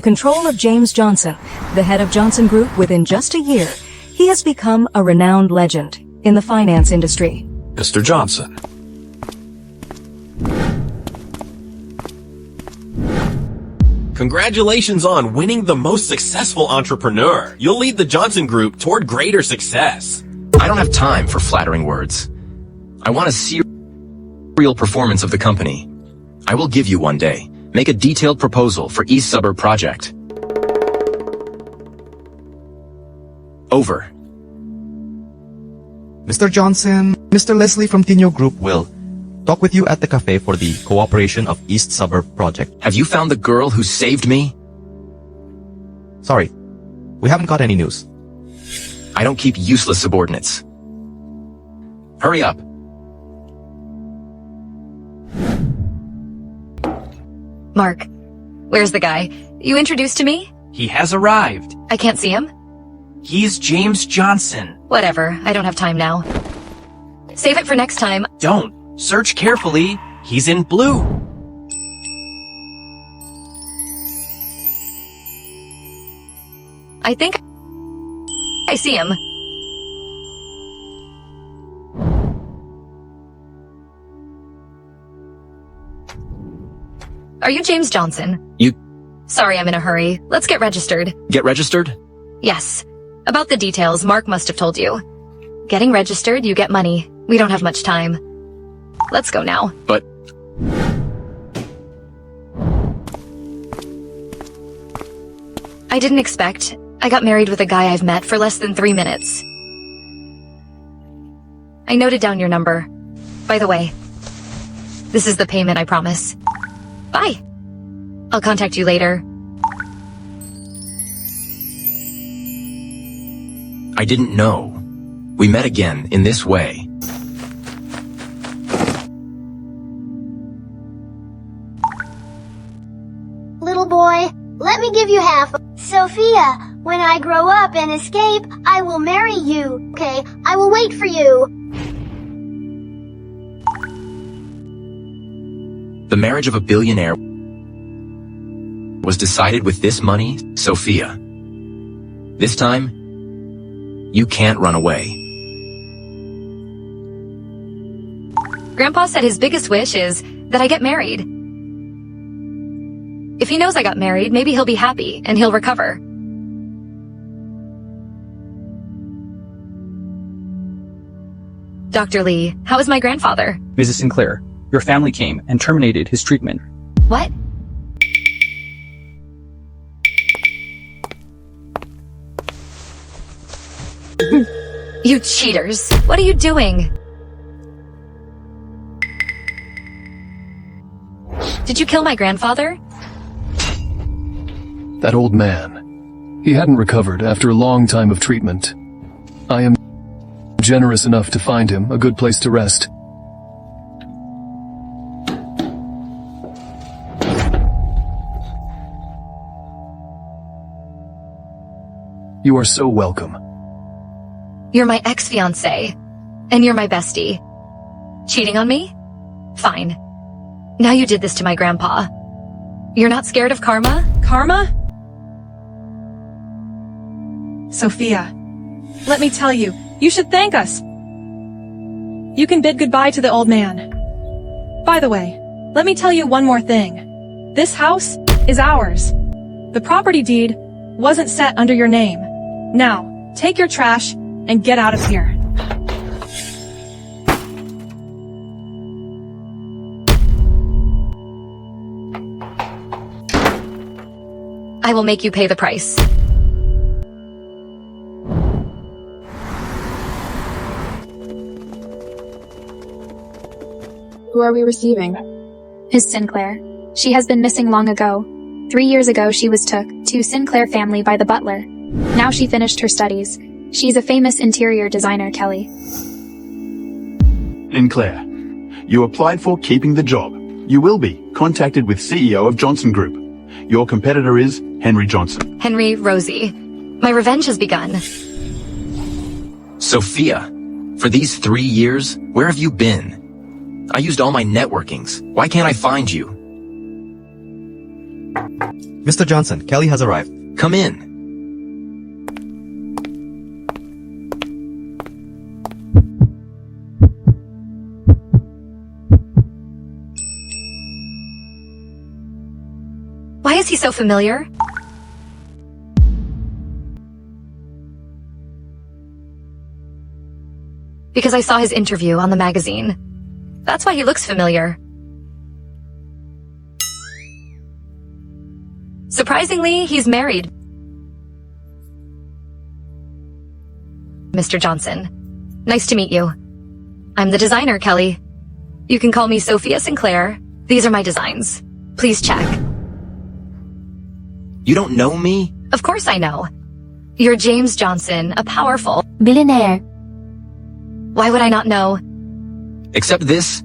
Control of James Johnson, the head of Johnson Group. Within just a year, he has become a renowned legend in the finance industry. Mr. Johnson. Congratulations on winning the most successful entrepreneur. You'll lead the Johnson Group toward greater success. I don't have time for flattering words. I want to see real performance of the company. I will give you one day. Make a detailed proposal for East Suburb project. Over. Mr. Johnson, Mr. Leslie from Tinyo Group will talk with you at the cafe for the cooperation of East Suburb project. Have you found the girl who saved me? Sorry, we haven't got any news. I don't keep useless subordinates. Hurry up. Mark, where's the guy? You introduced to me? He has arrived. I can't see him? He's James Johnson. Whatever, I don't have time now. Save it for next time. Don't. Search carefully. He's in blue. I think I see him. Are you James Johnson? Sorry, I'm in a hurry. Let's get registered. Get registered? Yes. About the details, Mark must have told you. Getting registered, you get money. We don't have much time. Let's go now. But... I didn't expect. I got married with a guy I've met for less than 3 minutes. I noted down your number. By the way, this is the payment, I promise. Bye. I'll contact you later. I didn't know. We met again in this way. Little boy, let me give you half. Sophia, when I grow up and escape, I will marry you. Okay, I will wait for you. The marriage of a billionaire was decided with this money, Sophia. This time, you can't run away. Grandpa said his biggest wish is that I get married. If he knows I got married, maybe he'll be happy and he'll recover. Dr. Lee, how is my grandfather? Mrs. Sinclair, your family came and terminated his treatment. What? You cheaters! What are you doing? Did you kill my grandfather? That old man. He hadn't recovered after a long time of treatment. I am generous enough to find him a good place to rest. You are so welcome. You're my ex-fiancé, and you're my bestie. Cheating on me? Fine. Now you did this to my grandpa. You're not scared of karma? Karma? Sophia, let me tell you, you should thank us. You can bid goodbye to the old man. By the way, let me tell you one more thing. This house is ours. The property deed wasn't set under your name. Now, take your trash and get out of here. I will make you pay the price. Who are we receiving? Miss Sinclair. She has been missing long ago. 3 years ago she was took to Sinclair family by the butler. Now she finished her studies. She's a famous interior designer, Kelly. Sinclair, you applied for keeping the job. You will be contacted with CEO of Johnson Group. Your competitor is Henry Johnson. Henry, Rosie. My revenge has begun. Sophia, for these 3 years, where have you been? I used all my networkings. Why can't I find you? Mr. Johnson, Kelly has arrived. Come in. Why is he so familiar? Because I saw his interview on the magazine. That's why he looks familiar. Surprisingly, he's married. Mr. Johnson, nice to meet you. I'm the designer, Kelly. You can call me Sophia Sinclair. These are my designs. Please check. You don't know me? Of course I know. You're James Johnson, a powerful billionaire. Why would I not know? Except this.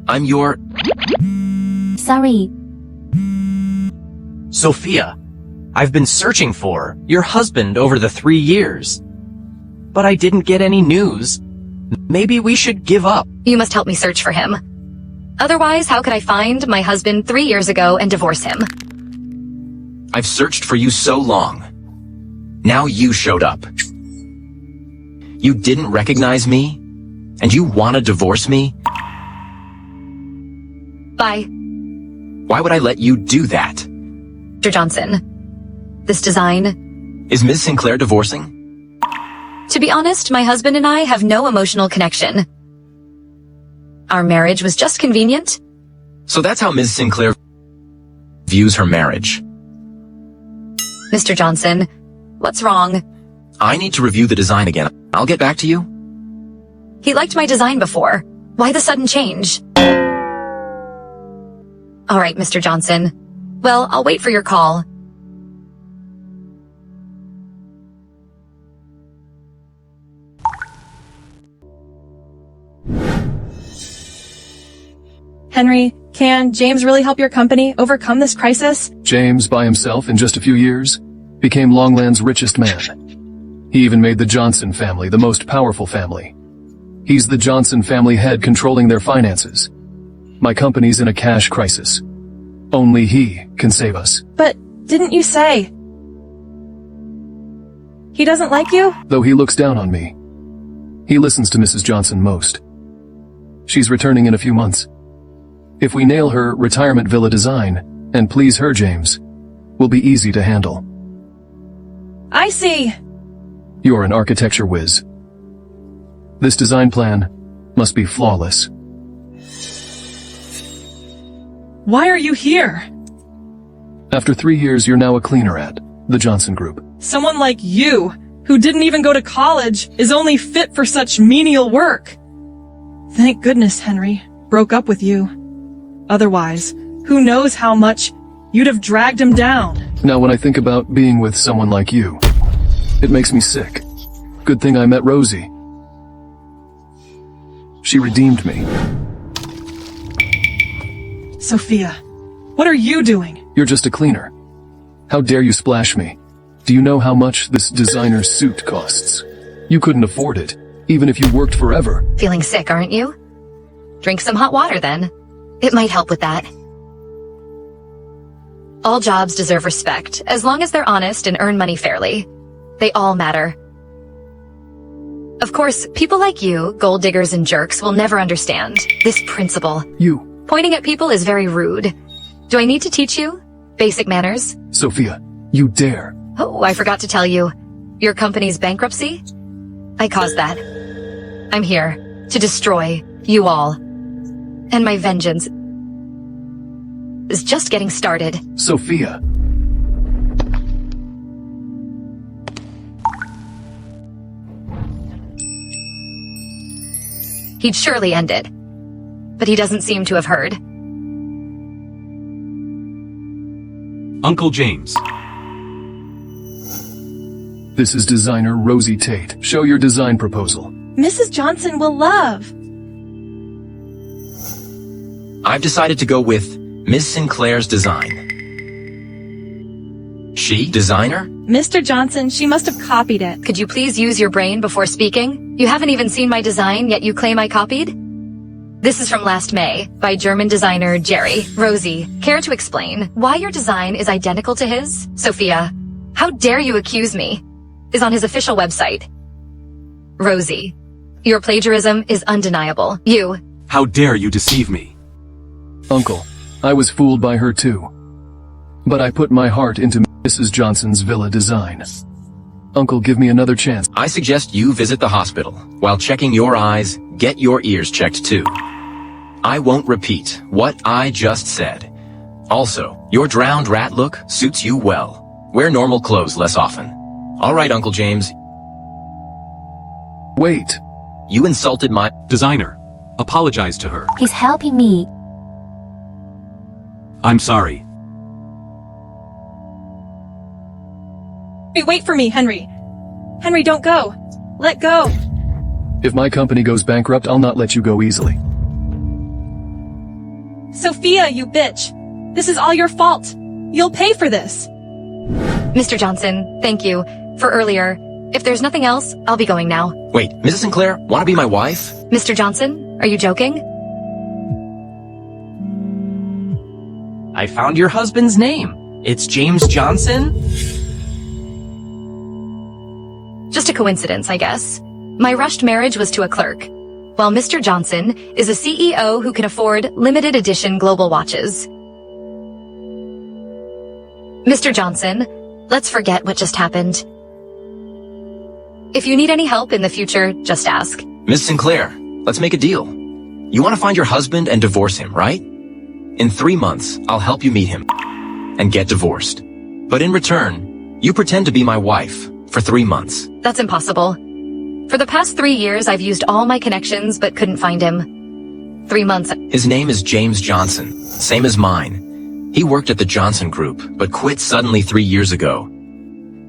I'm your... Sorry. Sophia, I've been searching for your husband over the 3 years. But I didn't get any news. Maybe we should give up. You must help me search for him. Otherwise, how could I find my husband 3 years ago and divorce him? I've searched for you so long. Now you showed up. You didn't recognize me? And you want to divorce me? Bye. Why would I let you do that? Mr. Johnson, this design... Is Ms. Sinclair divorcing? To be honest, my husband and I have no emotional connection. Our marriage was just convenient. So that's how Ms. Sinclair views her marriage. Mr. Johnson, what's wrong? I need to review the design again. I'll get back to you. He liked my design before. Why the sudden change? All right, Mr. Johnson. Well, I'll wait for your call. Henry, can James really help your company overcome this crisis? James, by himself in just a few years, became Longland's richest man. He even made the Johnson family the most powerful family. He's the Johnson family head controlling their finances. My company's in a cash crisis. Only he can save us. But didn't you say he doesn't like you? Though he looks down on me, he listens to Mrs. Johnson most. She's returning in a few months. If we nail her retirement villa design and please her, James, will be easy to handle. I see. You're an architecture whiz. This design plan must be flawless. Why are you here? After 3 years, you're now a cleaner at the Johnson Group. Someone like you, who didn't even go to college, is only fit for such menial work. Thank goodness Henry broke up with you. Otherwise, who knows how much you'd have dragged him down. Now when I think about being with someone like you, it makes me sick. Good thing I met Rosie. She redeemed me. Sophia, what are you doing? You're just a cleaner. How dare you splash me? Do you know how much this designer suit costs? You couldn't afford it, even if you worked forever. Feeling sick, aren't you? Drink some hot water then. It might help with that. All jobs deserve respect, as long as they're honest and earn money fairly. They all matter. Of course, people like you, gold diggers and jerks, will never understand this principle. You. Pointing at people is very rude. Do I need to teach you? Basic manners? Sophia, you dare. Oh, I forgot to tell you. Your company's bankruptcy? I caused that. I'm here to destroy you all. And my vengeance is just getting started. Sophia. He'd surely end it. But he doesn't seem to have heard. Uncle James. This is designer Rosie Tate. Show your design proposal. Mrs. Johnson will love. I've decided to go with Miss Sinclair's design. She? Designer? Mr. Johnson, she must have copied it. Could you please use your brain before speaking? You haven't even seen my design, yet you claim I copied? This is from last May, by German designer Jerry. Rosie, care to explain why your design is identical to his? Sophia, how dare you accuse me? Is on his official website. Rosie, your plagiarism is undeniable. You. How dare you deceive me? Uncle, I was fooled by her too. But I put my heart into Mrs. Johnson's villa design. Uncle, give me another chance. I suggest you visit the hospital. While checking your eyes, get your ears checked too. I won't repeat what I just said. Also, your drowned rat look suits you well. Wear normal clothes less often. All right, Uncle James. Wait. You insulted my designer. Apologize to her. He's helping me. I'm sorry. Wait for me, Henry. Henry, don't go. Let go. If my company goes bankrupt, I'll not let you go easily. Sophia, you bitch. This is all your fault. You'll pay for this. Mr. Johnson, thank you for earlier. If there's nothing else, I'll be going now. Wait, Mrs. Sinclair, want to be my wife? Mr. Johnson, are you joking? I found your husband's name. It's James Johnson? Just a coincidence, I guess. My rushed marriage was to a clerk, while Mr. Johnson is a CEO who can afford limited edition global watches. Mr. Johnson, let's forget what just happened. If you need any help in the future, just ask. Miss Sinclair, let's make a deal. You want to find your husband and divorce him, right? In 3 months, I'll help you meet him and get divorced. But in return, you pretend to be my wife for 3 months. That's impossible. For the past 3 years, I've used all my connections but couldn't find him. 3 months. His name is James Johnson, same as mine. He worked at the Johnson Group, but quit suddenly 3 years ago.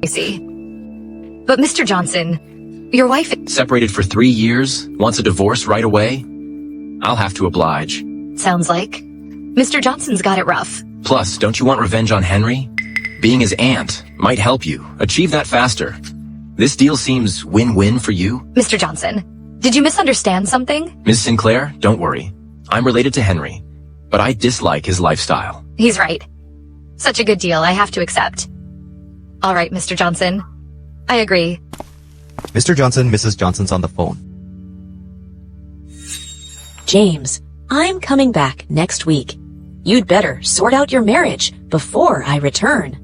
I see. But Mr. Johnson, your wife... Separated for 3 years, wants a divorce right away? I'll have to oblige. Sounds like. Mr. Johnson's got it rough. Plus, don't you want revenge on Henry? Being his aunt might help you achieve that faster. This deal seems win-win for you. Mr. Johnson, did you misunderstand something? Ms. Sinclair, don't worry. I'm related to Henry, but I dislike his lifestyle. He's right. Such a good deal, I have to accept. All right, Mr. Johnson. I agree. Mr. Johnson, Mrs. Johnson's on the phone. James, I'm coming back next week. You'd better sort out your marriage before I return.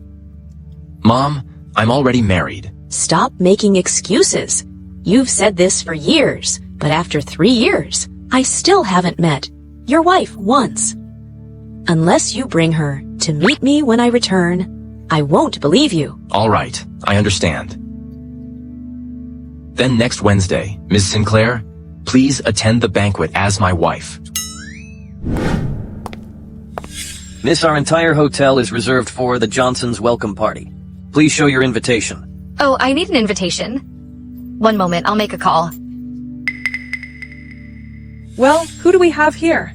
Mom, I'm already married. Stop making excuses. You've said this for years, but after 3 years, I still haven't met your wife once. Unless you bring her to meet me when I return, I won't believe you. All right, I understand. Then next Wednesday, Ms. Sinclair, please attend the banquet as my wife. Miss, our entire hotel is reserved for the Johnsons' welcome party. Please show your invitation. Oh, I need an invitation. 1 moment, I'll make a call. Well, who do we have here?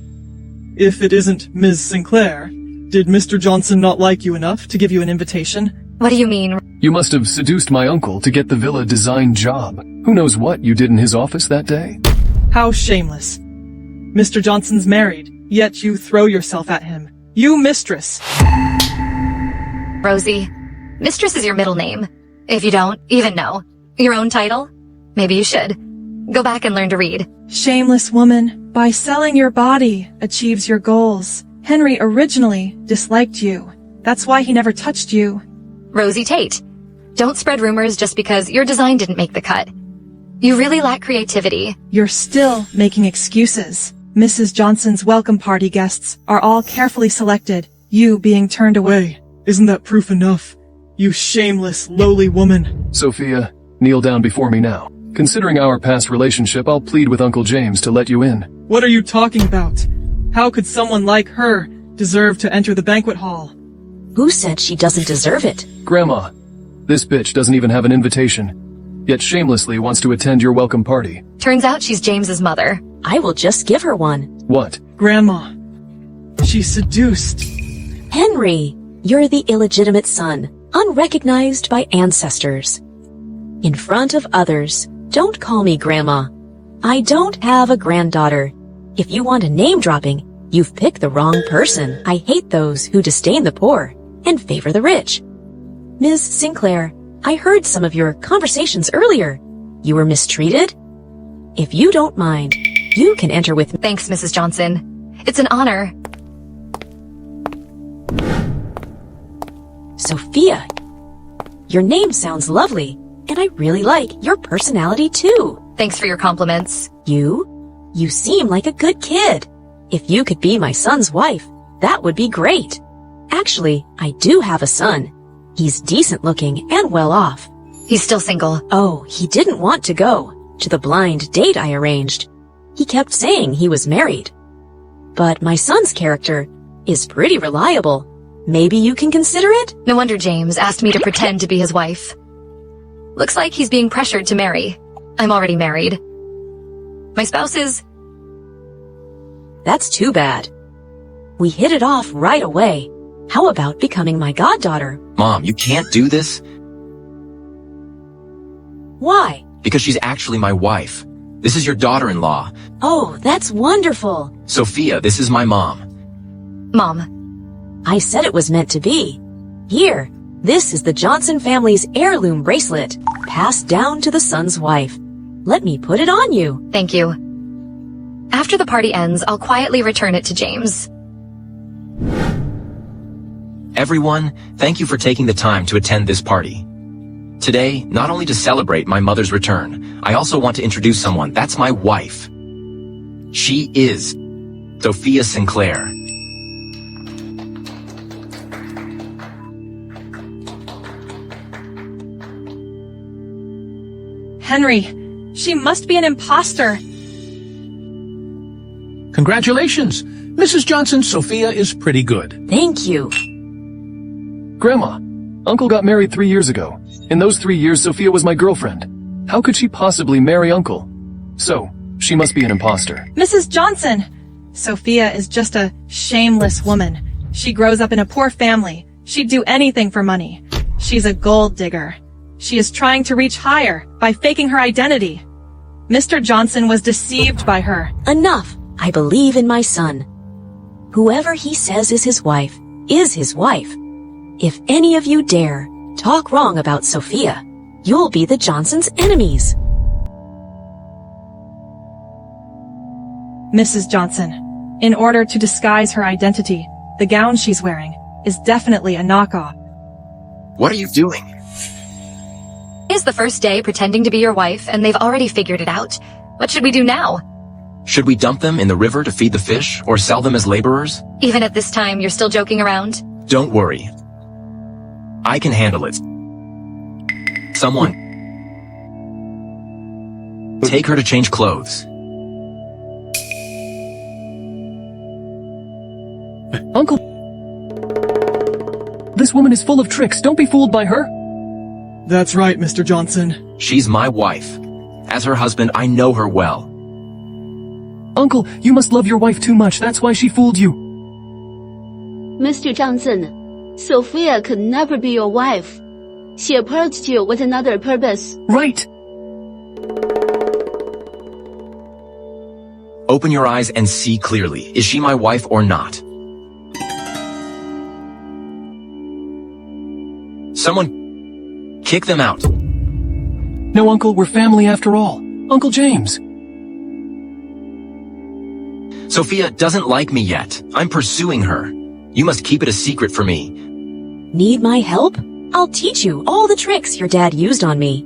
If it isn't Ms. Sinclair, did Mr. Johnson not like you enough to give you an invitation? What do you mean? You must have seduced my uncle to get the villa design job. Who knows what you did in his office that day? How shameless. Mr. Johnson's married, yet you throw yourself at him. You mistress. Rosie, mistress is your middle name. If you don't even know your own title, maybe you should. Go back and learn to read. Shameless woman, by selling your body, achieves your goals. Henry originally disliked you. That's why he never touched you. Rosie Tate, don't spread rumors just because your design didn't make the cut. You really lack creativity. You're still making excuses. Mrs. Johnson's welcome party guests are all carefully selected, you being turned away. Isn't that proof enough? You shameless, lowly woman. Sophia, kneel down before me now. Considering our past relationship, I'll plead with Uncle James to let you in. What are you talking about? How could someone like her deserve to enter the banquet hall? Who said she doesn't deserve it? Grandma, this bitch doesn't even have an invitation, yet shamelessly wants to attend your welcome party. Turns out she's James's mother. I will just give her one. What? Grandma. She's seduced. Henry, you're the illegitimate son, unrecognized by ancestors. In front of others, don't call me Grandma. I don't have a granddaughter. If you want a name dropping, you've picked the wrong person. I hate those who disdain the poor and favor the rich. Ms. Sinclair, I heard some of your conversations earlier. You were mistreated? If you don't mind, you can enter with me. Thanks, Mrs. Johnson. It's an honor. Sophia, your name sounds lovely, and I really like your personality too. Thanks for your compliments. You seem like a good kid. If you could be my son's wife, that would be great. Actually, I do have a son. He's decent looking and well off. He's still single. Oh, he didn't want to go to the blind date I arranged. He kept saying he was married. But my son's character is pretty reliable. Maybe you can consider it? No wonder James asked me to pretend to be his wife. Looks like he's being pressured to marry. I'm already married. My spouse is... That's too bad. We hit it off right away. How about becoming my goddaughter? Mom, you can't do this. Why? Because she's actually my wife. This is your daughter-in-law. Oh, that's wonderful. Sophia, this is my mom. Mom. I said it was meant to be. Here, this is the Johnson family's heirloom bracelet, passed down to the son's wife. Let me put it on you. Thank you. After the party ends, I'll quietly return it to James. Everyone, thank you for taking the time to attend this party. Today, not only to celebrate my mother's return, I also want to introduce someone that's my wife. She is Sophia Sinclair. Henry, she must be an impostor. Congratulations! Mrs. Johnson, Sophia is pretty good. Thank you. Grandma, Uncle got married 3 years ago. In those 3 years, Sophia was my girlfriend. How could she possibly marry Uncle? So, she must be an imposter. Mrs. Johnson! Sophia is just a shameless woman. She grows up in a poor family. She'd do anything for money. She's a gold digger. She is trying to reach higher by faking her identity. Mr. Johnson was deceived by her. Enough. I believe in my son. Whoever he says is his wife. If any of you dare talk wrong about Sophia, you'll be the Johnsons' enemies. Mrs. Johnson, in order to disguise her identity, the gown she's wearing is definitely a knockoff. What are you doing? It's the first day pretending to be your wife, and they've already figured it out. What should we do now? Should we dump them in the river to feed the fish, or sell them as laborers? Even at this time, you're still joking around? Don't worry. I can handle it. Someone. Take her to change clothes. Uncle! This woman is full of tricks. Don't be fooled by her. That's right, Mr. Johnson. She's my wife. As her husband, I know her well. Uncle, you must love your wife too much. That's why she fooled you. Mr. Johnson, Sophia could never be your wife. She approached you with another purpose. Right. Open your eyes and see clearly. Is she my wife or not? Someone kick them out. No, Uncle, we're family after all. Uncle James. Sophia doesn't like me yet. I'm pursuing her. You must keep it a secret for me. Need my help? I'll teach you all the tricks your dad used on me.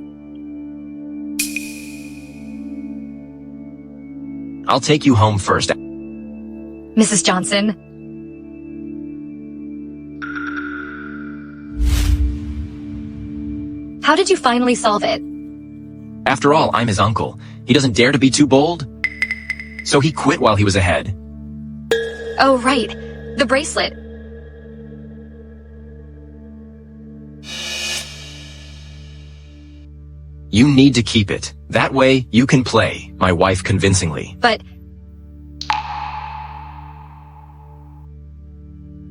I'll take you home first. Mrs. Johnson. How did you finally solve it? After all, I'm his uncle. He doesn't dare to be too bold. So he quit while he was ahead. Oh, right. The bracelet. You need to keep it. That way, you can play my wife convincingly. But...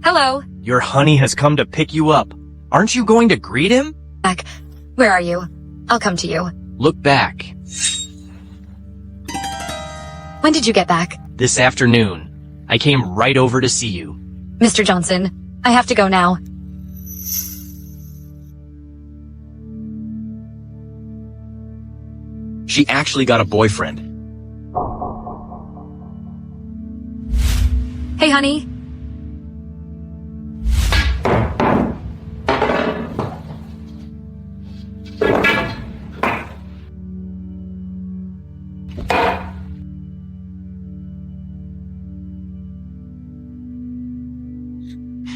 Hello. Your honey has come to pick you up. Aren't you going to greet him? Back. Where are you? I'll come to you. Look back. When did you get back? this afternoon. I came right over to see you. Mr. Johnson, I have to go now. She actually got a boyfriend. Hey, honey.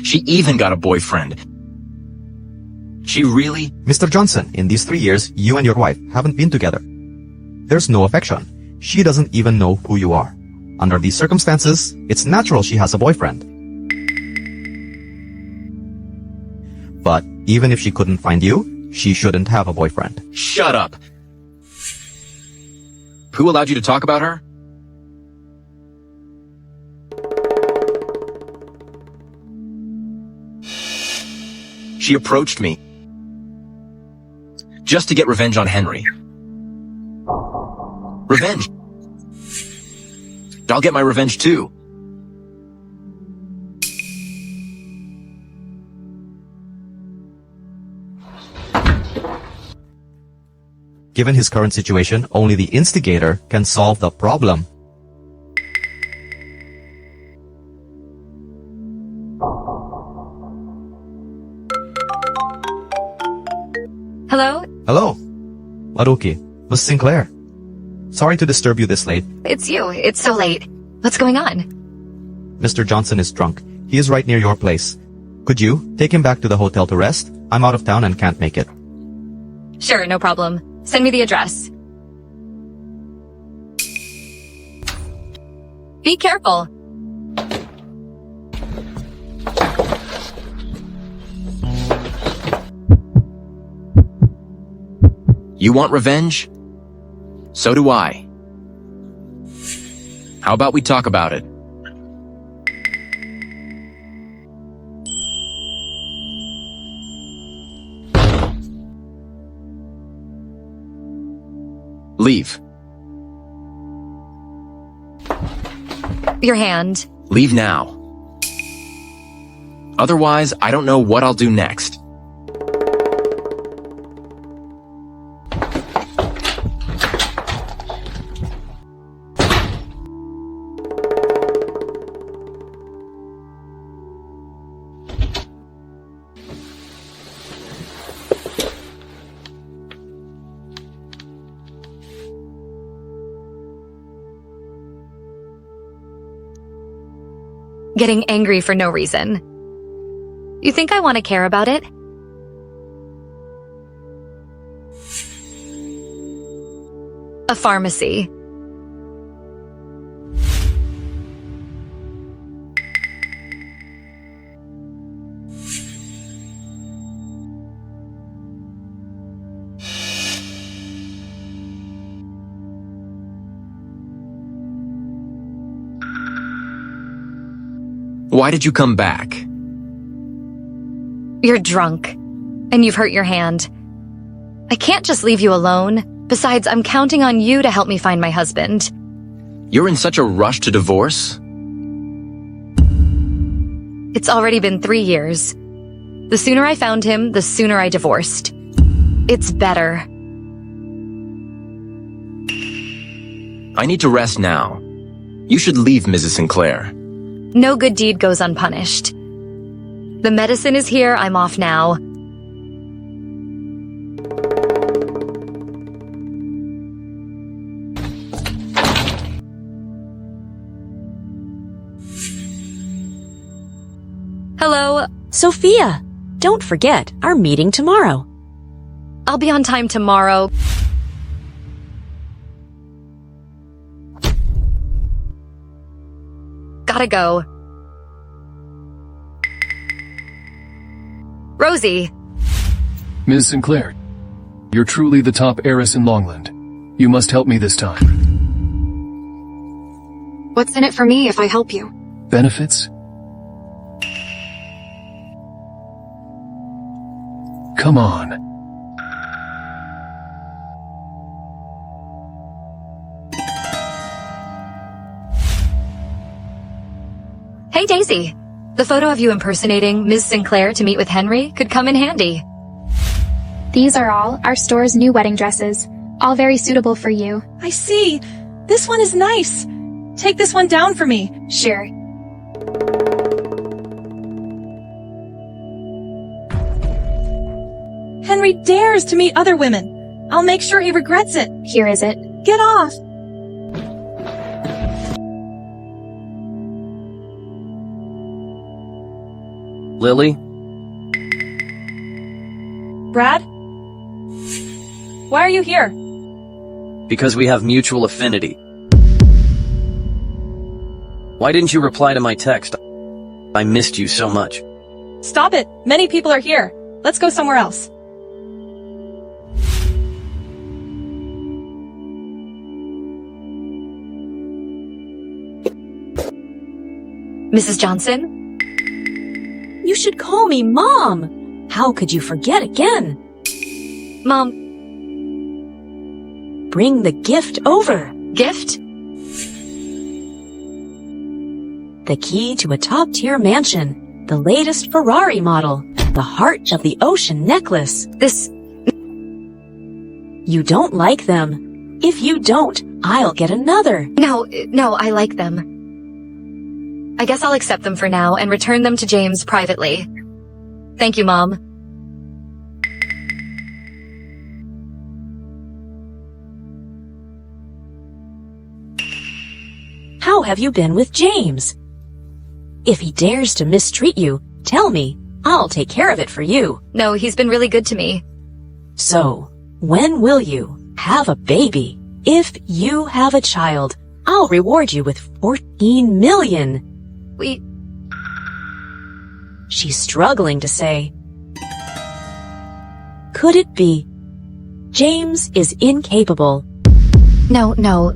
She even got a boyfriend. She really... Mr. Johnson, in these 3 years, you and your wife haven't been together. There's no affection. She doesn't even know who you are. Under these circumstances, it's natural she has a boyfriend. But even if she couldn't find you, she shouldn't have a boyfriend. Shut up. Who allowed you to talk about her? She approached me just to get revenge on Henry. Revenge. I'll get my revenge too. Given his current situation, only the instigator can solve the problem. Hello? Hello. Maruki. Miss Sinclair. Sorry to disturb you this late. It's you. It's so late. What's going on? Mr. Johnson is drunk. He is right near your place. Could you take him back to the hotel to rest? I'm out of town and can't make it. Sure, no problem. Send me the address. Be careful. You want revenge? So do I. How about we talk about it? Leave. Your hand. Leave now. Otherwise, I don't know what I'll do next. Getting angry for no reason. You think I want to care about it? A pharmacy. Why did you come back? You're drunk, and you've hurt your hand. I can't just leave you alone. Besides, I'm counting on you to help me find my husband. You're in such a rush to divorce? It's already been 3 years. The sooner I found him, the sooner I divorced. It's better. I need to rest now. You should leave, Mrs. Sinclair. No good deed goes unpunished. The medicine is here, I'm off now. Hello? Sophia, don't forget our meeting tomorrow. I'll be on time tomorrow. Gotta go. Rosie. Ms. Sinclair, you're truly the top heiress in Longland. You must help me this time. What's in it for me if I help you? Benefits? Come on. crazy. The photo of you impersonating Ms. Sinclair to meet with Henry could come in handy. These are all our store's new wedding dresses, all very suitable for you. I see. This one is nice. Take this one down for me. Sure. Henry dares to meet other women. I'll make sure he regrets it. Here is it. Get off! Lily? Brad? Why are you here? Because we have mutual affinity. Why didn't you reply to my text? I missed you so much. Stop it. Many people are here. Let's go somewhere else. Mrs. Johnson? You should call me Mom. How could you forget again? Mom. Bring the gift over. Gift? The key to a top-tier mansion. The latest Ferrari model. The heart of the ocean necklace. This... You don't like them. If you don't, I'll get another. No, I like them. I guess I'll accept them for now and return them to James privately. Thank you, Mom. How have you been with James? If he dares to mistreat you, tell me. I'll take care of it for you. No, he's been really good to me. So, when will you have a baby? If you have a child, I'll reward you with 14 million. She's struggling to say. Could it be? James is incapable. No.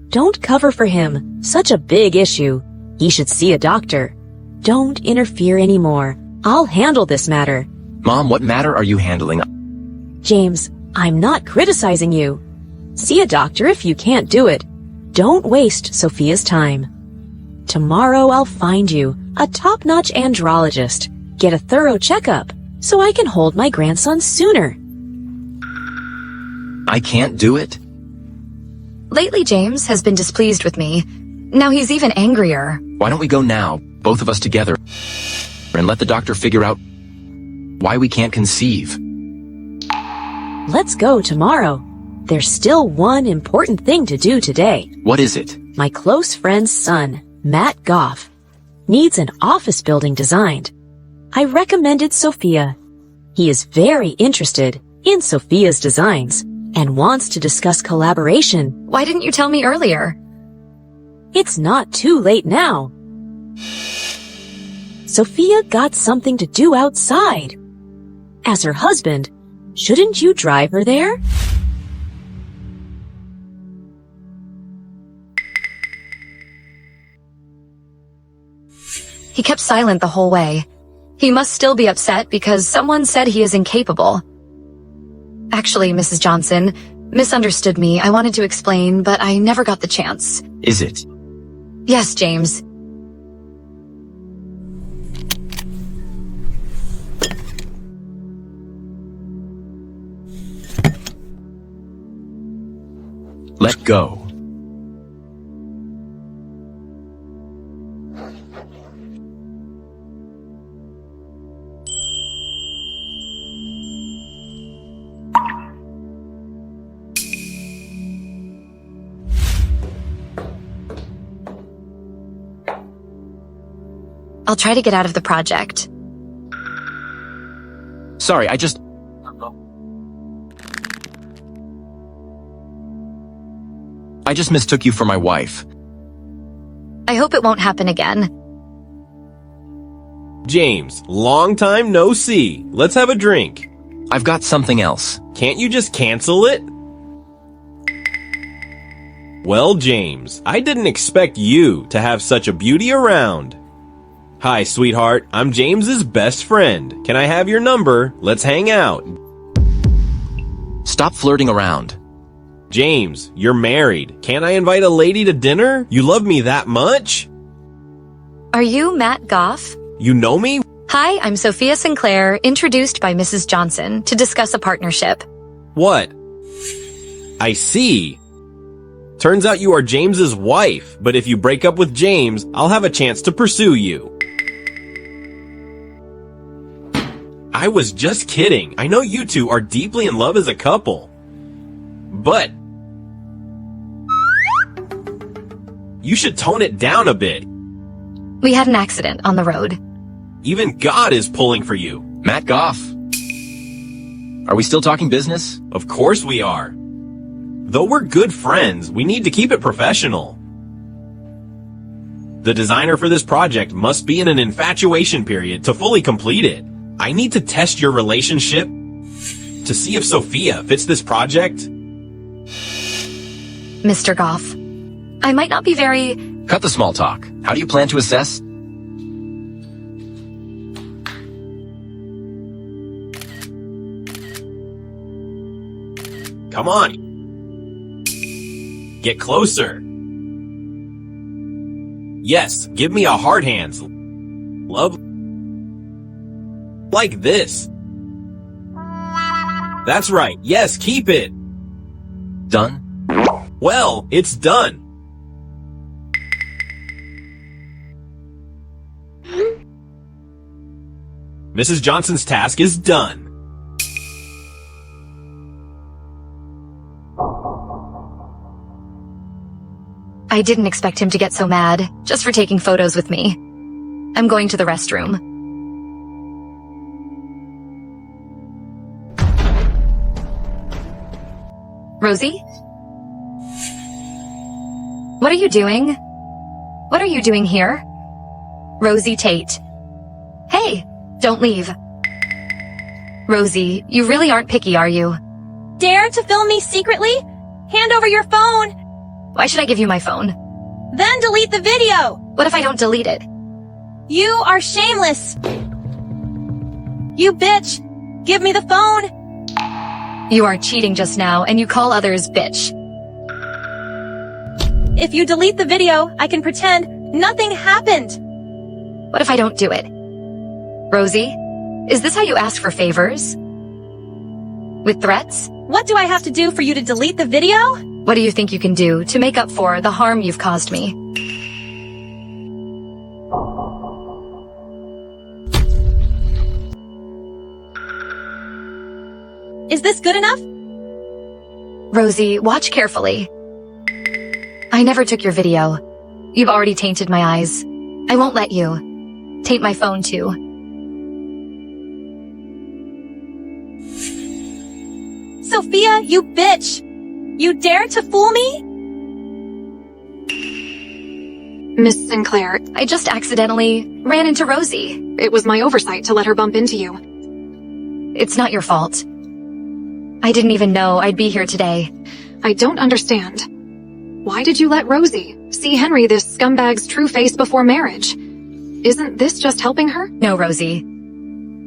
Don't cover for him. Such a big issue. He should see a doctor. Don't interfere anymore. I'll handle this matter. Mom, what matter are you handling? James, I'm not criticizing you. See a doctor if you can't do it. Don't waste Sophia's time. Tomorrow I'll find you a top-notch andrologist. Get a thorough checkup so I can hold my grandson sooner. I can't do it? Lately, James has been displeased with me. Now he's even angrier. Why don't we go now, both of us together, and let the doctor figure out why we can't conceive? Let's go tomorrow. There's still one important thing to do today. What is it? My close friend's son, Matt Goff, needs an office building designed. I recommended Sophia. He is very interested in Sophia's designs and wants to discuss collaboration. Why didn't you tell me earlier? It's not too late now. Sophia got something to do outside. As her husband, shouldn't you drive her there? He kept silent the whole way. He must still be upset because someone said he is incapable. Actually, Mrs. Johnson misunderstood me. I wanted to explain, but I never got the chance. Is it? Yes, James. Let go. I'll try to get out of the project. Sorry, I just mistook you for my wife. I hope it won't happen again. James, long time no see. Let's have a drink. I've got something else. Can't you just cancel it? Well, James, I didn't expect you to have such a beauty around. Hi, sweetheart. I'm James's best friend. Can I have your number? Let's hang out. Stop flirting around. James, you're married. Can't I invite a lady to dinner? You love me that much? Are you Matt Goff? You know me? Hi, I'm Sophia Sinclair, introduced by Mrs. Johnson to discuss a partnership. What? I see. Turns out you are James's wife, but if you break up with James, I'll have a chance to pursue you. I was just kidding. I know you two are deeply in love as a couple. But you should tone it down a bit. We had an accident on the road. Even God is pulling for you. Matt Goff. Are we still talking business? Of course we are. Though we're good friends, we need to keep it professional. The designer for this project must be in an infatuation period to fully complete it. I need to test your relationship to see if Sophia fits this project. Mr. Goff, I might not be very... Cut the small talk. How do you plan to assess? Come on. Get closer. Yes, give me a hard hands. Love like this. That's right. Yes, keep it. Done? Well, it's done. Mrs. Johnson's task is done. I didn't expect him to get so mad, just for taking photos with me. I'm going to the restroom. Rosie? What are you doing? What are you doing here? Rosie Tate. Hey, don't leave. Rosie, you really aren't picky, are you? Dare to film me secretly? Hand over your phone! Why should I give you my phone? Then delete the video! What if I don't delete it? You are shameless! You bitch! Give me the phone! You are cheating just now, and you call others bitch. If you delete the video, I can pretend nothing happened. What if I don't do it? Rosie, is this how you ask for favors? With threats? What do I have to do for you to delete the video? What do you think you can do to make up for the harm you've caused me? Is this good enough? Rosie, watch carefully. I never took your video. You've already tainted my eyes. I won't let you. Taint my phone too. Sophia, you bitch! You dare to fool me? Miss Sinclair, I just accidentally ran into Rosie. it was my oversight to let her bump into you. It's not your fault. I didn't even know I'd be here today. I don't understand. Why did you let Rosie see Henry, this scumbag's true face before marriage? Isn't this just helping her? No, Rosie.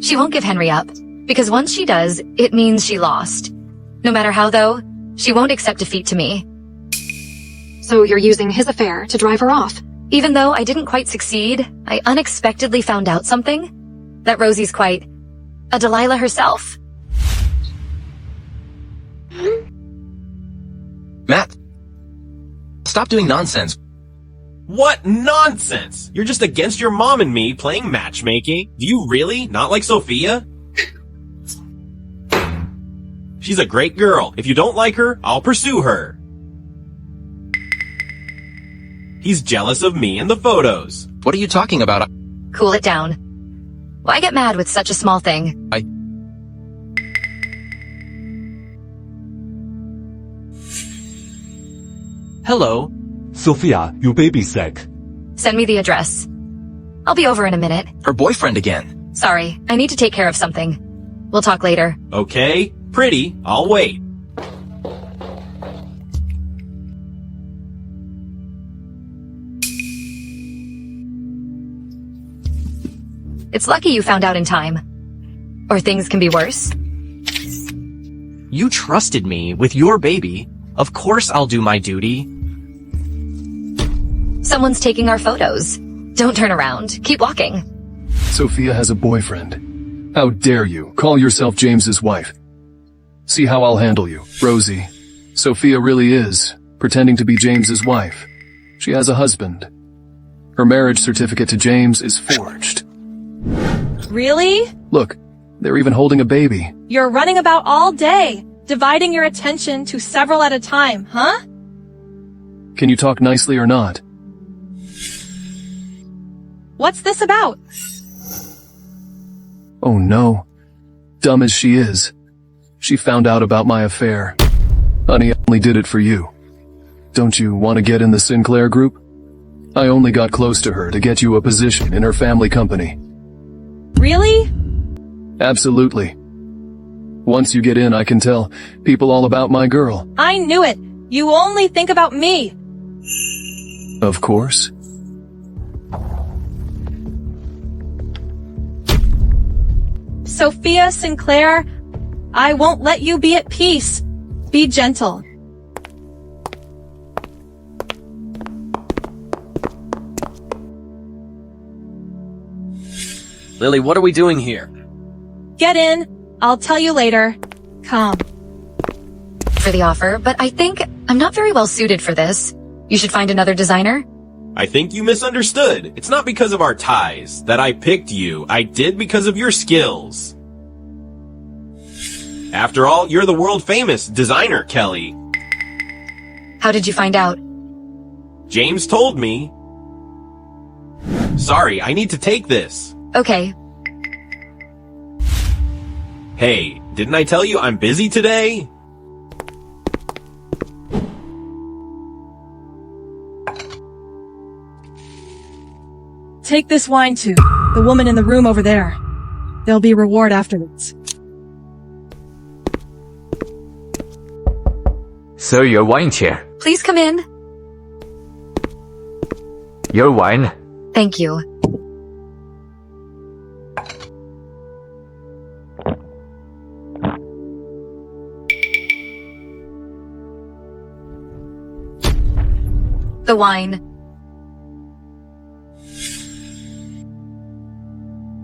She won't give Henry up, because once she does, it means she lost. No matter how, though, she won't accept defeat to me. So you're using his affair to drive her off? Even though I didn't quite succeed, I unexpectedly found out something. That Rosie's quite a Delilah herself. Matt, stop doing nonsense. What nonsense? You're just against your mom and me playing matchmaking? Do you really not like Sophia? She's a great girl. If you don't like her, I'll pursue her. He's jealous of me and the photos. What are you talking about? Cool it down. Why get mad with such a small thing? Hello. Sophia, your baby's sick. Send me the address. I'll be over in a minute. Her boyfriend again. Sorry, I need to take care of something. We'll talk later. Okay, pretty. I'll wait. It's lucky you found out in time. Or things can be worse. You trusted me with your baby. Of course I'll do my duty. Someone's taking our photos. Don't turn around. Keep walking. Sophia has a boyfriend. How dare you call yourself James's wife? See how I'll handle you, Rosie. Sophia really is pretending to be James's wife. She has a husband. Her marriage certificate to James is forged. Really? Look, they're even holding a baby. You're running about all day, dividing your attention to several at a time, huh? Can you talk nicely or not? What's this about? Oh no. Dumb as she is. She found out about my affair. Honey, I only did it for you. Don't you want to get in the Sinclair Group? I only got close to her to get you a position in her family company. Really? Absolutely. Once you get in, I can tell people all about my girl. I knew it. You only think about me. Of course. Sophia Sinclair, I won't let you be at peace. Be gentle. Lily, what are we doing here? Get in. I'll tell you later. Come. For the offer, but I think I'm not very well suited for this. You should find another designer. I think you misunderstood. It's not because of our ties that I picked you. I did because of your skills. After all, you're the world-famous designer, Kelly. How did you find out? James told me. Sorry, I need to take this. Okay. Hey, didn't I tell you I'm busy today? Take this wine to the woman in the room over there. There'll be reward afterwards. Sir, your wine chair. Please come in. Your wine. Thank you. The wine.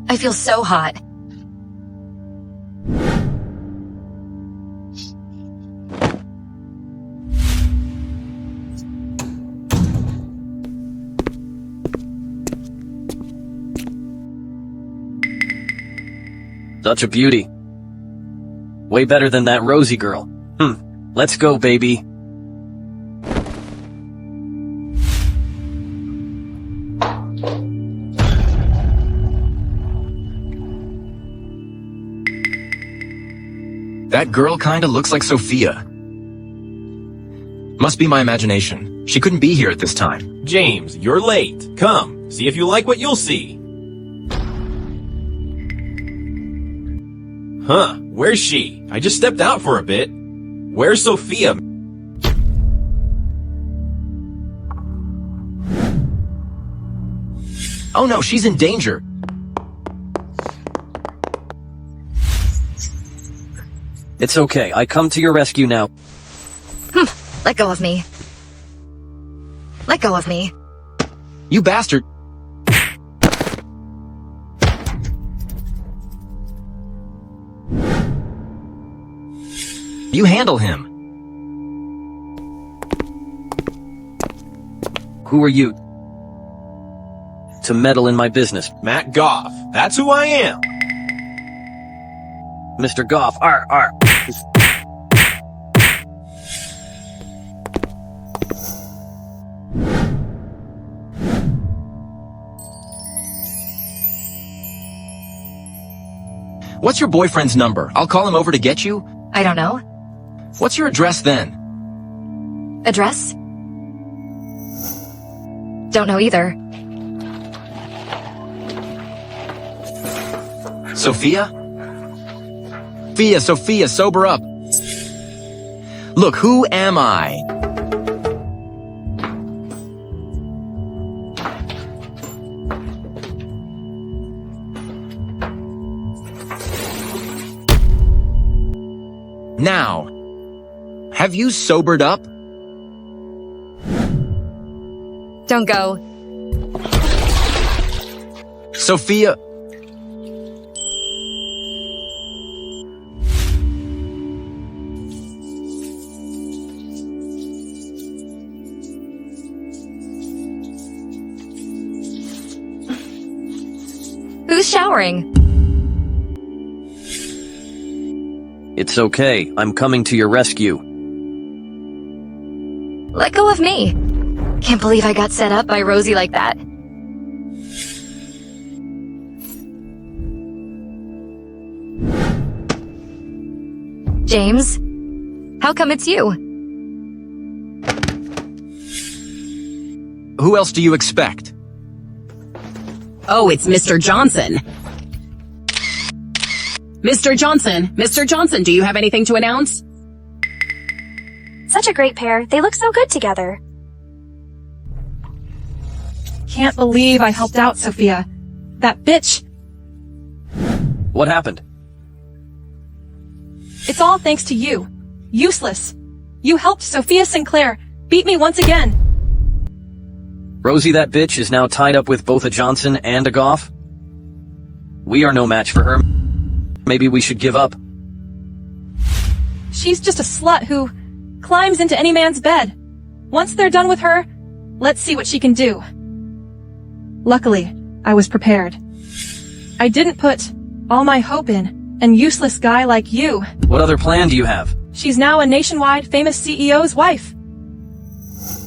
I feel so hot. Such a beauty. Way better than that Rosie girl. Let's go, baby. That girl kinda looks like Sophia. Must be my imagination. She couldn't be here at this time. James, you're late. Come, see if you like what you'll see. Huh, where's she? I just stepped out for a bit. Where's Sophia? Oh no, she's in danger. It's okay. I come to your rescue now. Let go of me. Let go of me. You bastard. You handle him. Who are you to meddle in my business? Matt Goff. That's who I am. Mr. Goff, arr. What's your boyfriend's number? I'll call him over to get you. I don't know. What's your address then? Address? Don't know either. Sophia? Sophia, sober up. Look, who am I? Now, have you sobered up? Don't go. Sophia! Who's showering? It's okay. I'm coming to your rescue. Let go of me. Can't believe I got set up by Rosie like that. James, how come it's you? Who else do you expect? Oh, it's Mr. Johnson. Mr. Johnson, do you have anything to announce? Such a great pair. They look so good together. Can't believe I helped out Sophia. That bitch. What happened? It's all thanks to you. Useless. You helped Sophia Sinclair beat me once again. Rosie, that bitch, is now tied up with both a Johnson and a Goff. We are no match for her. Maybe we should give up. She's just a slut who climbs into any man's bed. Once they're done with her, let's see what she can do. Luckily, I was prepared. I didn't put all my hope in an useless guy like you. What other plan do you have? She's now a nationwide famous CEO's wife.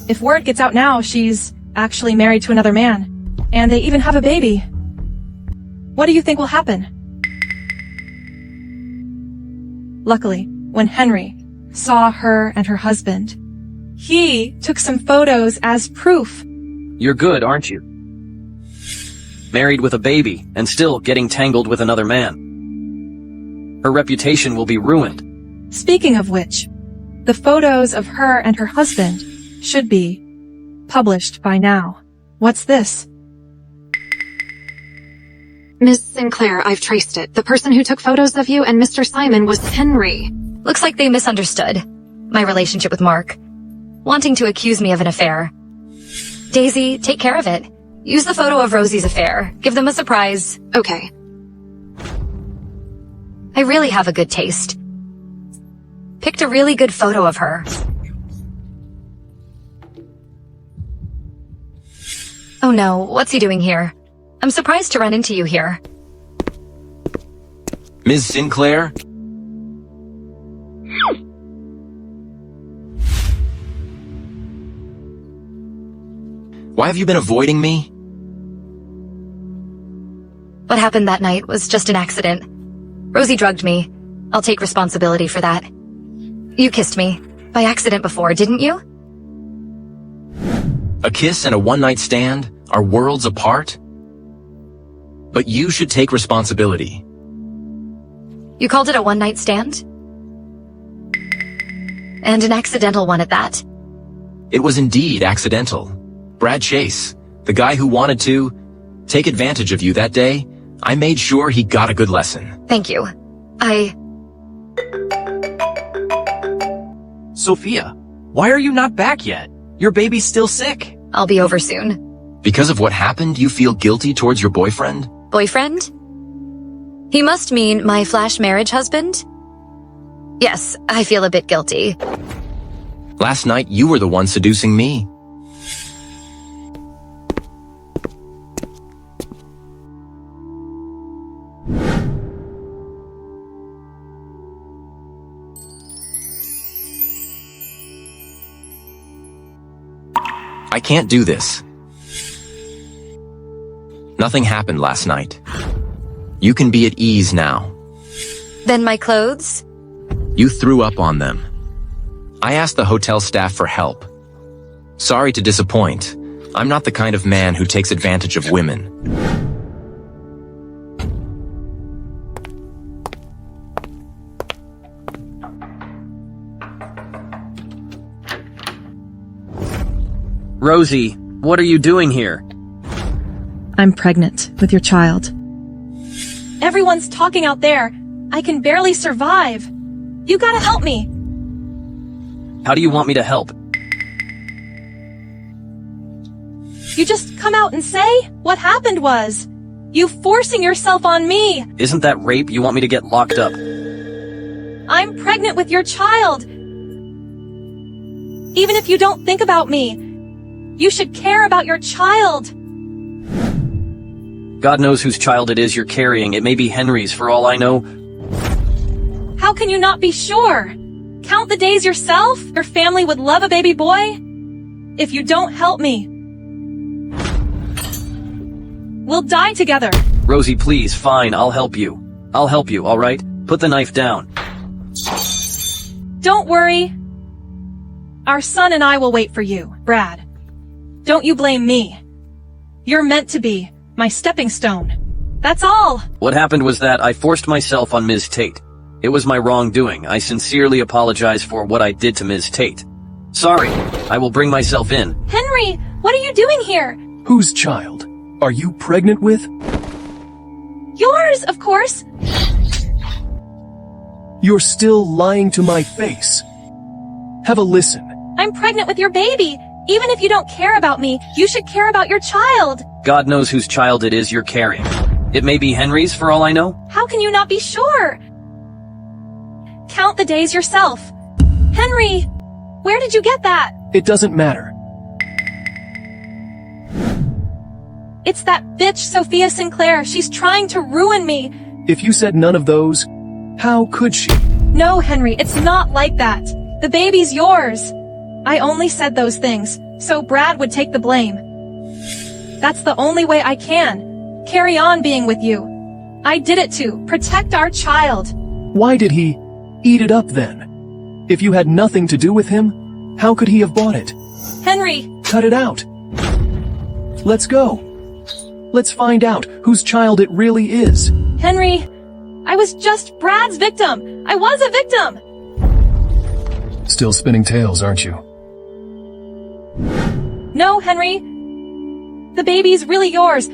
If word gets out now, she's actually married to another man, and they even have a baby. What do you think will happen? Luckily, when Henry saw her and her husband, he took some photos as proof. You're good, aren't you? Married with a baby, and still getting tangled with another man. Her reputation will be ruined. Speaking of which, the photos of her and her husband should be published by now. What's this? Ms. Sinclair, I've traced it. The person who took photos of you and Mr. Simon was Henry. Looks like they misunderstood my relationship with Mark, wanting to accuse me of an affair. Daisy, take care of it. Use the photo of Rosie's affair. Give them a surprise. Okay. I really have a good taste. Picked a really good photo of her. Oh no, what's he doing here? I'm surprised to run into you here. Ms. Sinclair? Why have you been avoiding me? What happened that night was just an accident. Rosie drugged me. I'll take responsibility for that. You kissed me by accident before, didn't you? A kiss and a one-night stand are worlds apart? But you should take responsibility. You called it a one-night stand? And an accidental one at that. It was indeed accidental. Brad Chase, the guy who wanted to take advantage of you that day, I made sure he got a good lesson. Thank you. Sophia, why are you not back yet? Your baby's still sick. I'll be over soon. Because of what happened, you feel guilty towards your boyfriend? Boyfriend? He must mean my flash marriage husband? Yes, I feel a bit guilty. Last night, you were the one seducing me. I can't do this. Nothing happened last night. You can be at ease now. Then my clothes? You threw up on them. I asked the hotel staff for help. Sorry to disappoint. I'm not the kind of man who takes advantage of women. Rosie, what are you doing here? I'm pregnant with your child. Everyone's talking out there. I can barely survive. You gotta help me. How do you want me to help? You just come out and say what happened was. You forcing yourself on me! Isn't that rape? You want me to get locked up? I'm pregnant with your child! Even if you don't think about me, you should care about your child! God knows whose child it is you're carrying. It may be Henry's for all I know. How can you not be sure? Count the days yourself? Your family would love a baby boy? If you don't help me, we'll die together. Rosie, please, fine, I'll help you. I'll help you, alright? Put the knife down. Don't worry. Our son and I will wait for you, Brad. Don't you blame me. You're meant to be my stepping stone. That's all. What happened was that I forced myself on Ms. Tate. It was my wrongdoing. I sincerely apologize for what I did to Ms. Tate. Sorry, I will bring myself in. Henry, what are you doing here? Whose child? Are you pregnant with? Yours, of course. You're still lying to my face. Have a listen. I'm pregnant with your baby. Even if you don't care about me, you should care about your child. God knows whose child it is you're carrying. It may be Henry's for all I know. How can you not be sure? Count the days yourself. Henry, where did you get that? It doesn't matter. It's that bitch Sophia Sinclair. She's trying to ruin me. If you said none of those, how could she? No, Henry, it's not like that. The baby's yours. I only said those things, so Brad would take the blame. That's the only way I can carry on being with you. I did it to protect our child. Why did he eat it up then? If you had nothing to do with him, how could he have bought it? Henry! Cut it out. Let's go. Let's find out whose child it really is. Henry, I was just Brad's victim. I was a victim. Still spinning tales, aren't you? No, Henry. The baby's really yours.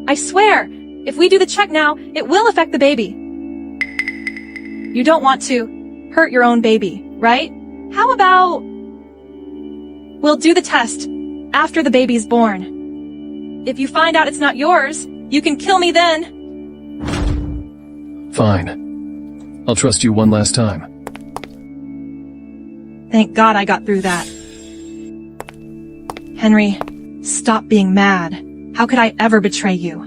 I swear, if we do the check now, it will affect the baby. You don't want to hurt your own baby, right? How about we'll do the test after the baby's born. If you find out it's not yours, you can kill me then. Fine. I'll trust you one last time. Thank God I got through that. Henry, stop being mad. How could I ever betray you?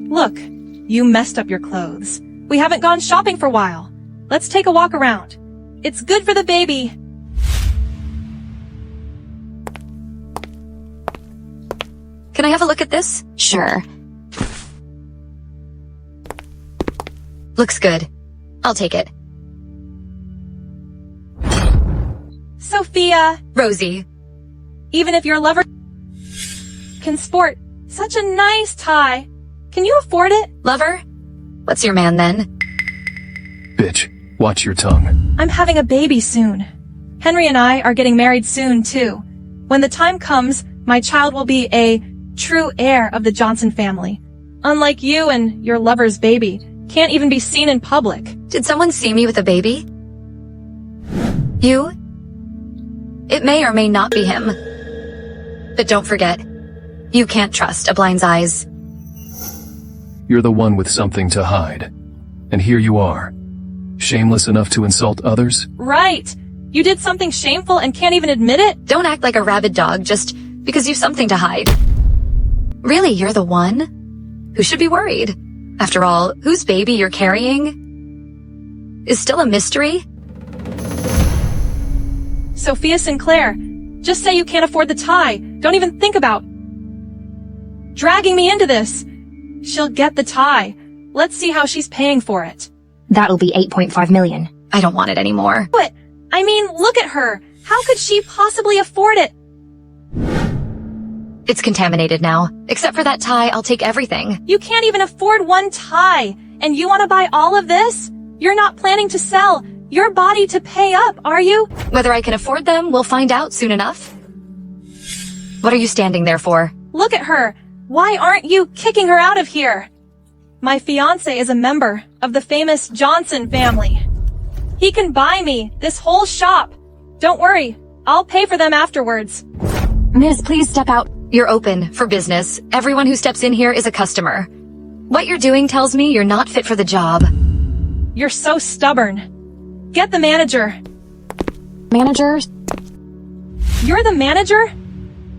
Look, you messed up your clothes. We haven't gone shopping for a while. Let's take a walk around. It's good for the baby. Can I have a look at this? Sure. Looks good. I'll take it. Sophia! Rosie. Even if your lover can sport such a nice tie, can you afford it? Lover? What's your man then? Bitch, watch your tongue. I'm having a baby soon. Henry and I are getting married soon, too. When the time comes, my child will be a true heir of the Johnson family. Unlike you and your lover's baby, can't even be seen in public. Did someone see me with a baby? You? It may or may not be him. But don't forget, you can't trust a blind's eyes. You're the one with something to hide. And here you are. Shameless enough to insult others? Right! You did something shameful and can't even admit it? Don't act like a rabid dog just because you've something to hide. Really, you're the one who should be worried. After all, whose baby you're carrying is still a mystery. Sophia Sinclair, just say you can't afford the tie. Don't even think about dragging me into this. She'll get the tie. Let's see how she's paying for it. That'll be 8.5 million. I don't want it anymore. But, I mean, look at her. How could she possibly afford it? It's contaminated now. Except for that tie, I'll take everything. You can't even afford one tie. And you want to buy all of this? You're not planning to sell your body to pay up, are you? Whether I can afford them, we'll find out soon enough. What are you standing there for? Look at her. Why aren't you kicking her out of here? My fiancé is a member of the famous Johnson family. He can buy me this whole shop. Don't worry, I'll pay for them afterwards. Miss, please step out. You're open for business. Everyone who steps in here is a customer. What you're doing tells me you're not fit for the job. You're so stubborn. Get the manager. Manager? You're the manager?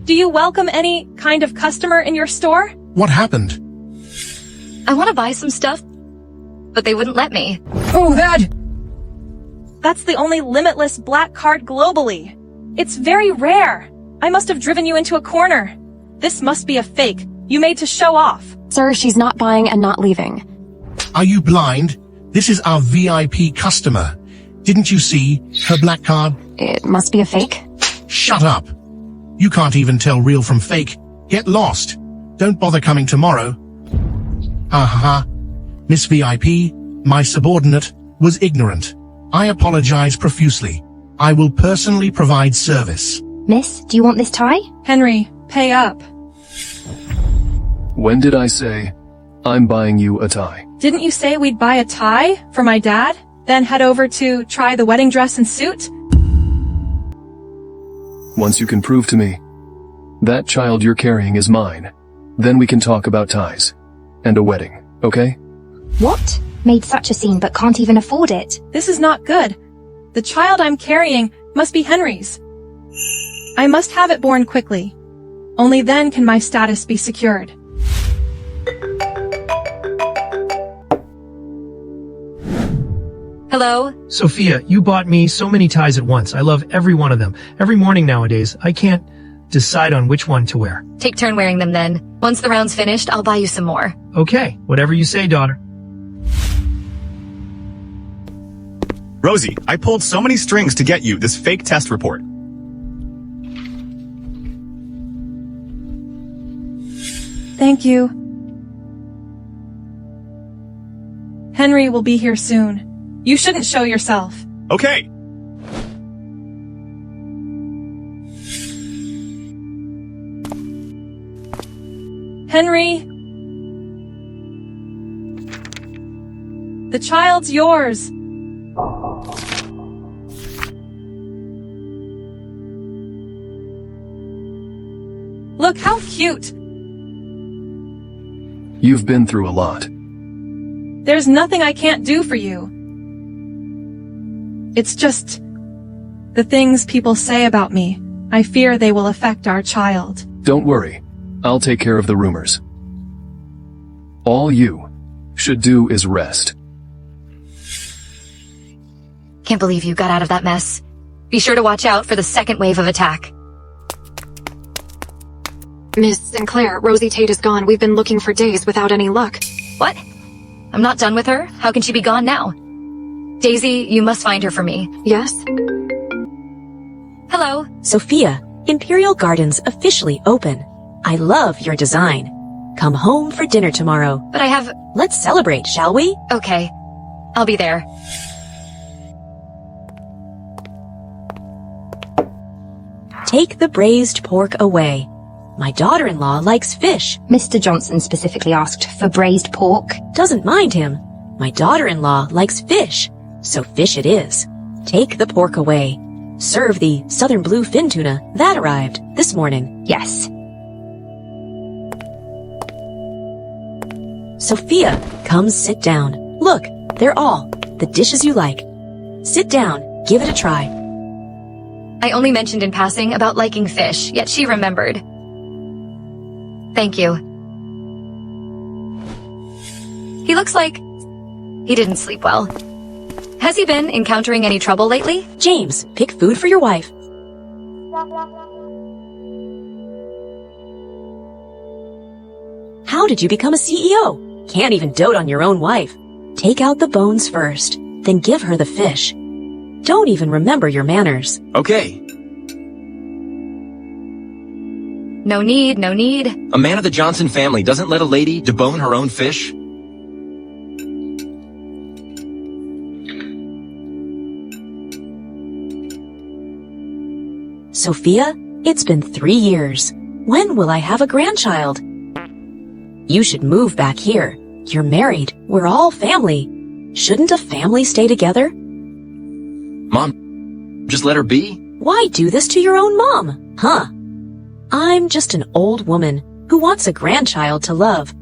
Do you welcome any kind of customer in your store? What happened? I want to buy some stuff, but they wouldn't let me. Oh, That's the only limitless black card globally. It's very rare. I must have driven you into a corner. This must be a fake. You made to show off. Sir, she's not buying and not leaving. Are you blind? This is our VIP customer. Didn't you see her black card? It must be a fake. Shut up. You can't even tell real from fake. Get lost. Don't bother coming tomorrow. Miss VIP, my subordinate, was ignorant. I apologize profusely. I will personally provide service. Miss, do you want this tie? Henry, pay up. When did I say, I'm buying you a tie? Didn't you say we'd buy a tie for my dad, then head over to try the wedding dress and suit? Once you can prove to me that child you're carrying is mine, then we can talk about ties and a wedding, okay? What? Made such a scene but can't even afford it. This is not good. The child I'm carrying must be Henry's. I must have it born quickly. Only then can my status be secured. Hello? Sophia, you bought me so many ties at once. I love every one of them. Every morning nowadays, I can't decide on which one to wear. Take turn wearing them then. Once the round's finished, I'll buy you some more. Okay, whatever you say, daughter. Rosie, I pulled so many strings to get you this fake test report. Thank you. Henry will be here soon. You shouldn't show yourself. Okay. Henry! The child's yours. Look how cute. You've been through a lot. There's nothing I can't do for you. It's just the things people say about me. I fear they will affect our child. Don't worry. I'll take care of the rumors. All you should do is rest. Can't believe you got out of that mess. Be sure to watch out for the second wave of attack. Miss Sinclair, Rosie Tate is gone. We've been looking for days without any luck. What? I'm not done with her? How can she be gone now? Daisy, you must find her for me. Yes? Hello? Sophia, Imperial Gardens officially open. I love your design. Come home for dinner tomorrow. But I have... Let's celebrate, shall we? Okay. I'll be there. Take the braised pork away. My daughter-in-law likes fish. Mr. Johnson specifically asked for braised pork. Doesn't mind him. My daughter-in-law likes fish, so fish it is. Take the pork away. Serve the southern blue fin tuna. That arrived this morning. Yes. Sophia, come sit down. Look, they're all the dishes you like. Sit down, give it a try. I only mentioned in passing about liking fish, yet she remembered. Thank you. He looks like he didn't sleep well. Has he been encountering any trouble lately? James, pick food for your wife. How did you become a CEO? Can't even dote on your own wife. Take out the bones first, then give her the fish. Don't even remember your manners. Okay. No need, no need. A man of the Johnson family doesn't let a lady debone her own fish? Sophia, it's been 3 years. When will I have a grandchild? You should move back here. You're married. We're all family. Shouldn't a family stay together? Mom, just let her be. Why do this to your own mom? Huh? I'm just an old woman who wants a grandchild to love.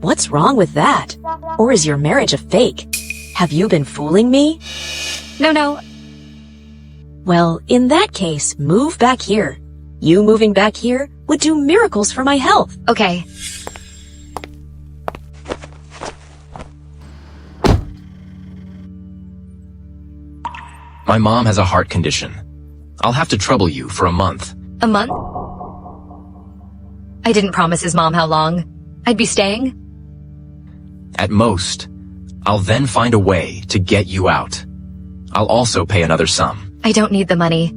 What's wrong with that? Or is your marriage a fake? Have you been fooling me? No. Well, in that case, move back here. You moving back here would do miracles for my health. Okay. My mom has a heart condition. I'll have to trouble you for a month. A month? I didn't promise his mom how long. I'd be staying. At most. I'll then find a way to get you out. I'll also pay another sum. I don't need the money.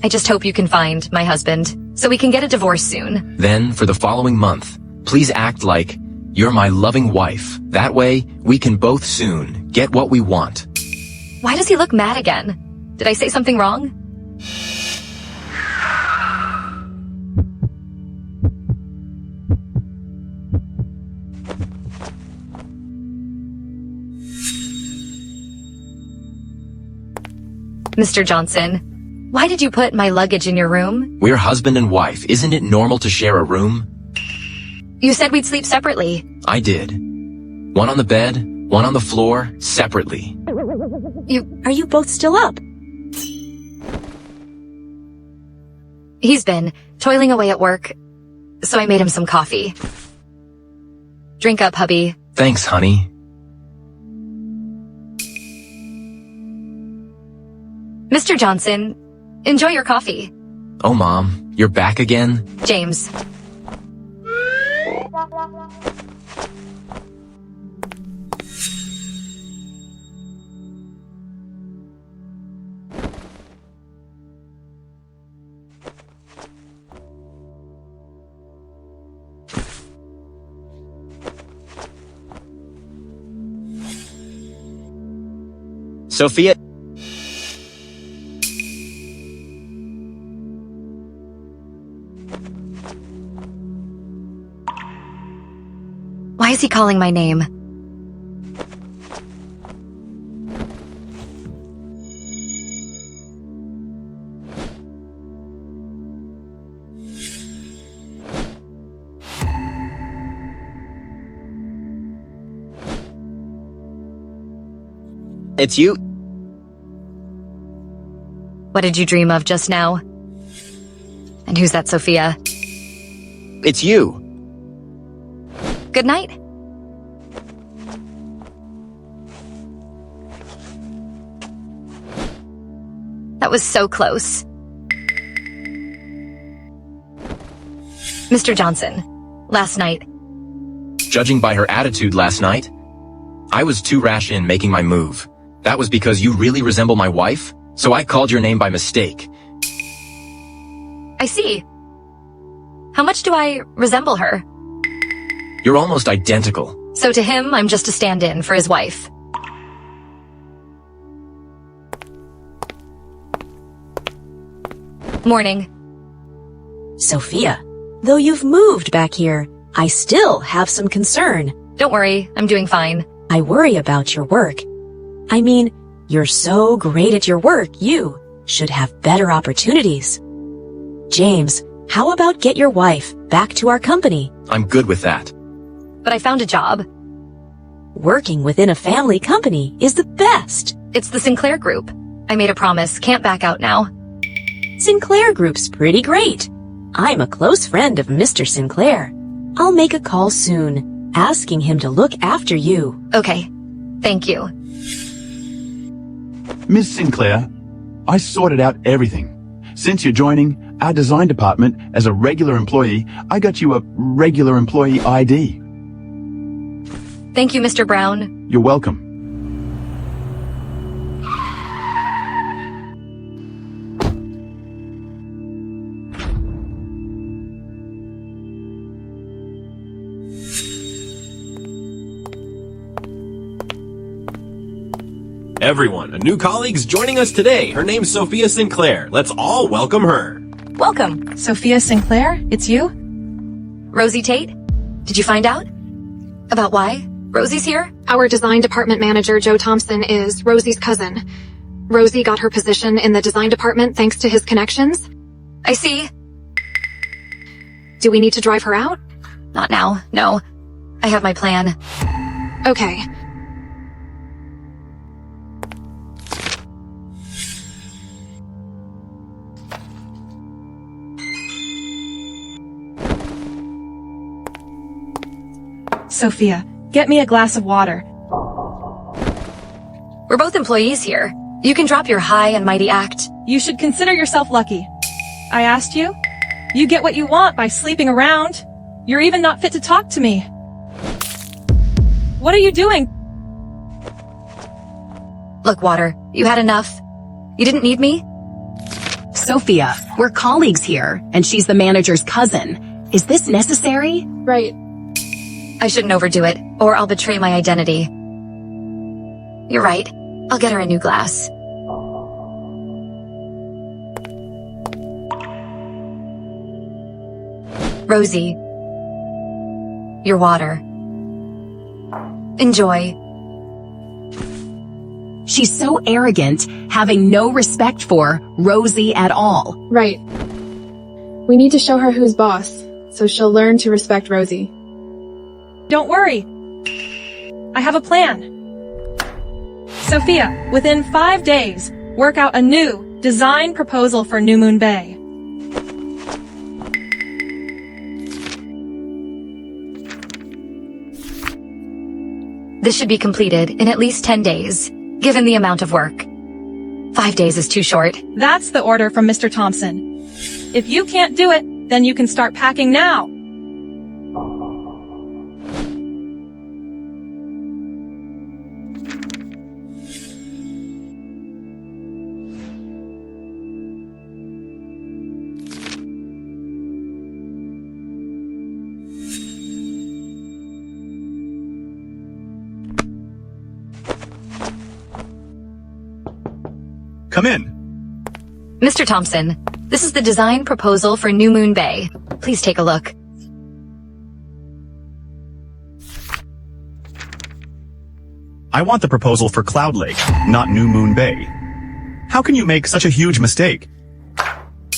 I just hope you can find my husband, so we can get a divorce soon. Then, for the following month, please act like you're my loving wife. That way, we can both soon get what we want. Why does he look mad again? Did I say something wrong? Mr. Johnson, why did you put my luggage in your room? We're husband and wife. Isn't it normal to share a room? You said we'd sleep separately. I did. One on the bed, one on the floor, separately. Are you both still up? He's been toiling away at work, so I made him some coffee. Drink up, hubby. Thanks, honey. Mr. Johnson, enjoy your coffee. Oh, Mom, you're back again? James. Sophia. Why is he calling my name? It's you. What did you dream of just now? And who's that, Sophia? It's you. Good night. That was so close. Mr. Johnson, last night. Judging by her attitude last night, I was too rash in making my move. That was because you really resemble my wife, so I called your name by mistake. I see. How much do I resemble her? You're almost identical. So to him, I'm just a stand-in for his wife. Morning. Sophia, though you've moved back here, I still have some concern. Don't worry, I'm doing fine. I worry about your work. I mean, you're so great at your work, you should have better opportunities. James, how about get your wife back to our company? I'm good with that. But I found a job. Working within a family company is the best. It's the Sinclair Group. I made a promise, can't back out now. Sinclair Group's pretty great. I'm a close friend of Mr. Sinclair. I'll make a call soon, asking him to look after you. Okay, thank you. Miss Sinclair, I sorted out everything. Since you're joining our design department as a regular employee, I got you a regular employee ID. Thank you, Mr. Brown. You're welcome. Everyone, a new colleague's joining us today. Her name's Sophia Sinclair. Let's all welcome her. Welcome. Sophia Sinclair, it's you? Rosie Tate? Did you find out? About why? Rosie's here? Our design department manager, Joe Thompson, is Rosie's cousin. Rosie got her position in the design department thanks to his connections. I see. Do we need to drive her out? Not now, no. I have my plan. Okay. Sophia, get me a glass of water. We're both employees here. You can drop your high and mighty act. You should consider yourself lucky. I asked you? You get what you want by sleeping around. You're even not fit to talk to me. What are you doing? Look, Water, you had enough. You didn't need me? Sophia, we're colleagues here, and she's the manager's cousin. Is this necessary? Right. I shouldn't overdo it, or I'll betray my identity. You're right. I'll get her a new glass. Rosie, your water. Enjoy. She's so arrogant, having no respect for Rosie at all. Right. We need to show her who's boss, so she'll learn to respect Rosie. Don't worry. I have a plan. Sophia, within 5 days, work out a new design proposal for New Moon Bay. This should be completed in at least 10 days, given the amount of work. 5 days is too short. That's the order from Mr. Thompson. If you can't do it, then you can start packing now. Come in. Mr. Thompson, this is the design proposal for New Moon Bay. Please take a look. I want the proposal for Cloud Lake, not New Moon Bay. How can you make such a huge mistake?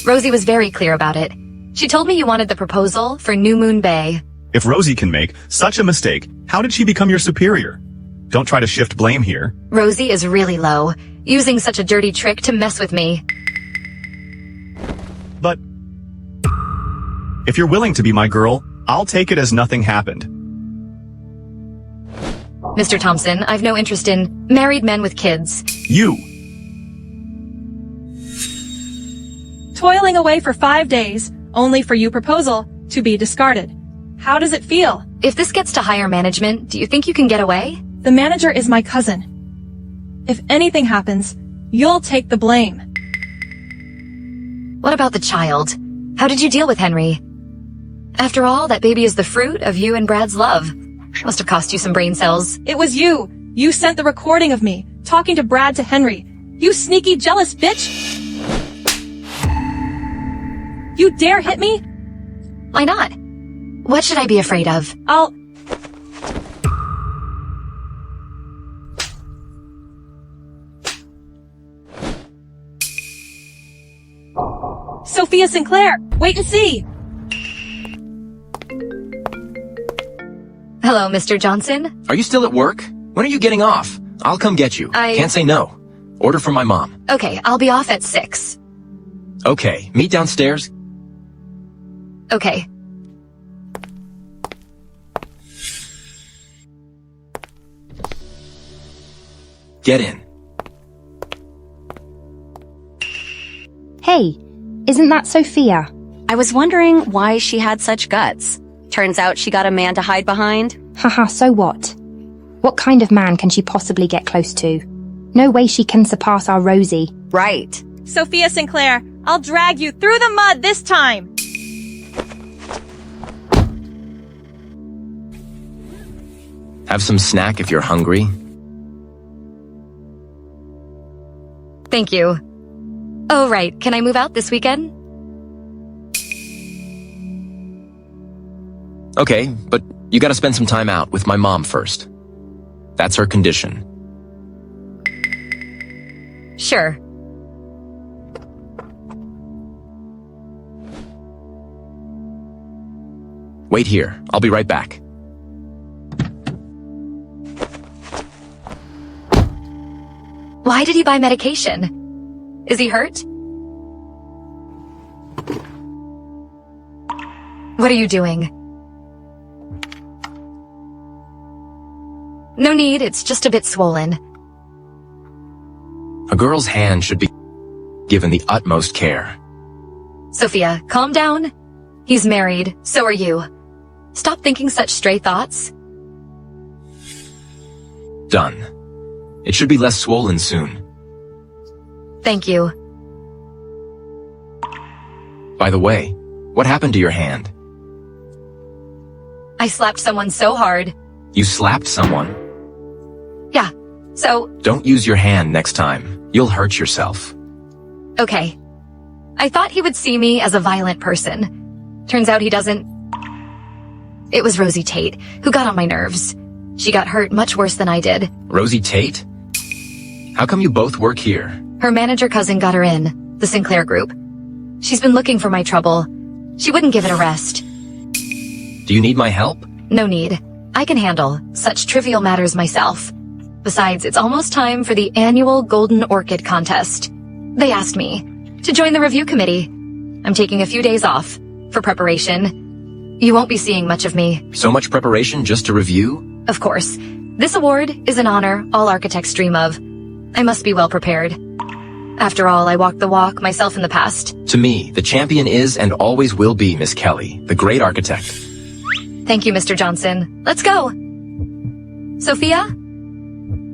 Rosie was very clear about it. She told me you wanted the proposal for New Moon Bay. If Rosie can make such a mistake, how did she become your superior? Don't try to shift blame here. Rosie is really low, using such a dirty trick to mess with me. But if you're willing to be my girl, I'll take it as nothing happened. Mr. Thompson, I've no interest in married men with kids. You! Toiling away for 5 days, only for you proposal to be discarded. How does it feel? If this gets to higher management, do you think you can get away? The manager is my cousin. If anything happens, you'll take the blame. What about the child? How did you deal with Henry? After all, that baby is the fruit of you and Brad's love. Must have cost you some brain cells. It was you. You sent the recording of me, talking to Brad to Henry. You sneaky, jealous bitch! You dare hit me? Why not? What should I be afraid of? Sophia Sinclair, wait and see! Hello, Mr. Johnson. Are you still at work? When are you getting off? I'll come get you. Can't say no. Order from my mom. Okay, I'll be off at 6. Okay, meet downstairs. Okay. Get in. Hey, isn't that Sophia? I was wondering why she had such guts. Turns out she got a man to hide behind. Haha, so what? What kind of man can she possibly get close to? No way she can surpass our Rosie. Right. Sophia Sinclair, I'll drag you through the mud this time! Have some snack if you're hungry. Thank you. Oh, right. Can I move out this weekend? Okay, but you gotta spend some time out with my mom first. That's her condition. Sure. Wait here. I'll be right back. Why did he buy medication? Is he hurt? What are you doing? No need, it's just a bit swollen. A girl's hand should be given the utmost care. Sophia, calm down. He's married, so are you. Stop thinking such stray thoughts. Done. It should be less swollen soon. Thank you. By the way, what happened to your hand? I slapped someone so hard. You slapped someone? Yeah, so, Don't use your hand next time. You'll hurt yourself. okay. I thought he would see me as a violent person. Turns out he doesn't. It was Rosie Tate, who got on my nerves. She got hurt much worse than I did. Rosie Tate? How come you both work here? Her manager cousin got her in, the Sinclair Group. She's been looking for my trouble. She wouldn't give it a rest. Do you need my help? No need. I can handle such trivial matters myself. Besides, it's almost time for the annual Golden Orchid contest. They asked me to join the review committee. I'm taking a few days off for preparation. You won't be seeing much of me. So much preparation just to review? Of course. This award is an honor all architects dream of. I must be well prepared. After all, I walked the walk myself in the past. To me, the champion is and always will be Miss Kelly, the great architect. Thank you, Mr. Johnson. Let's go. Sophia?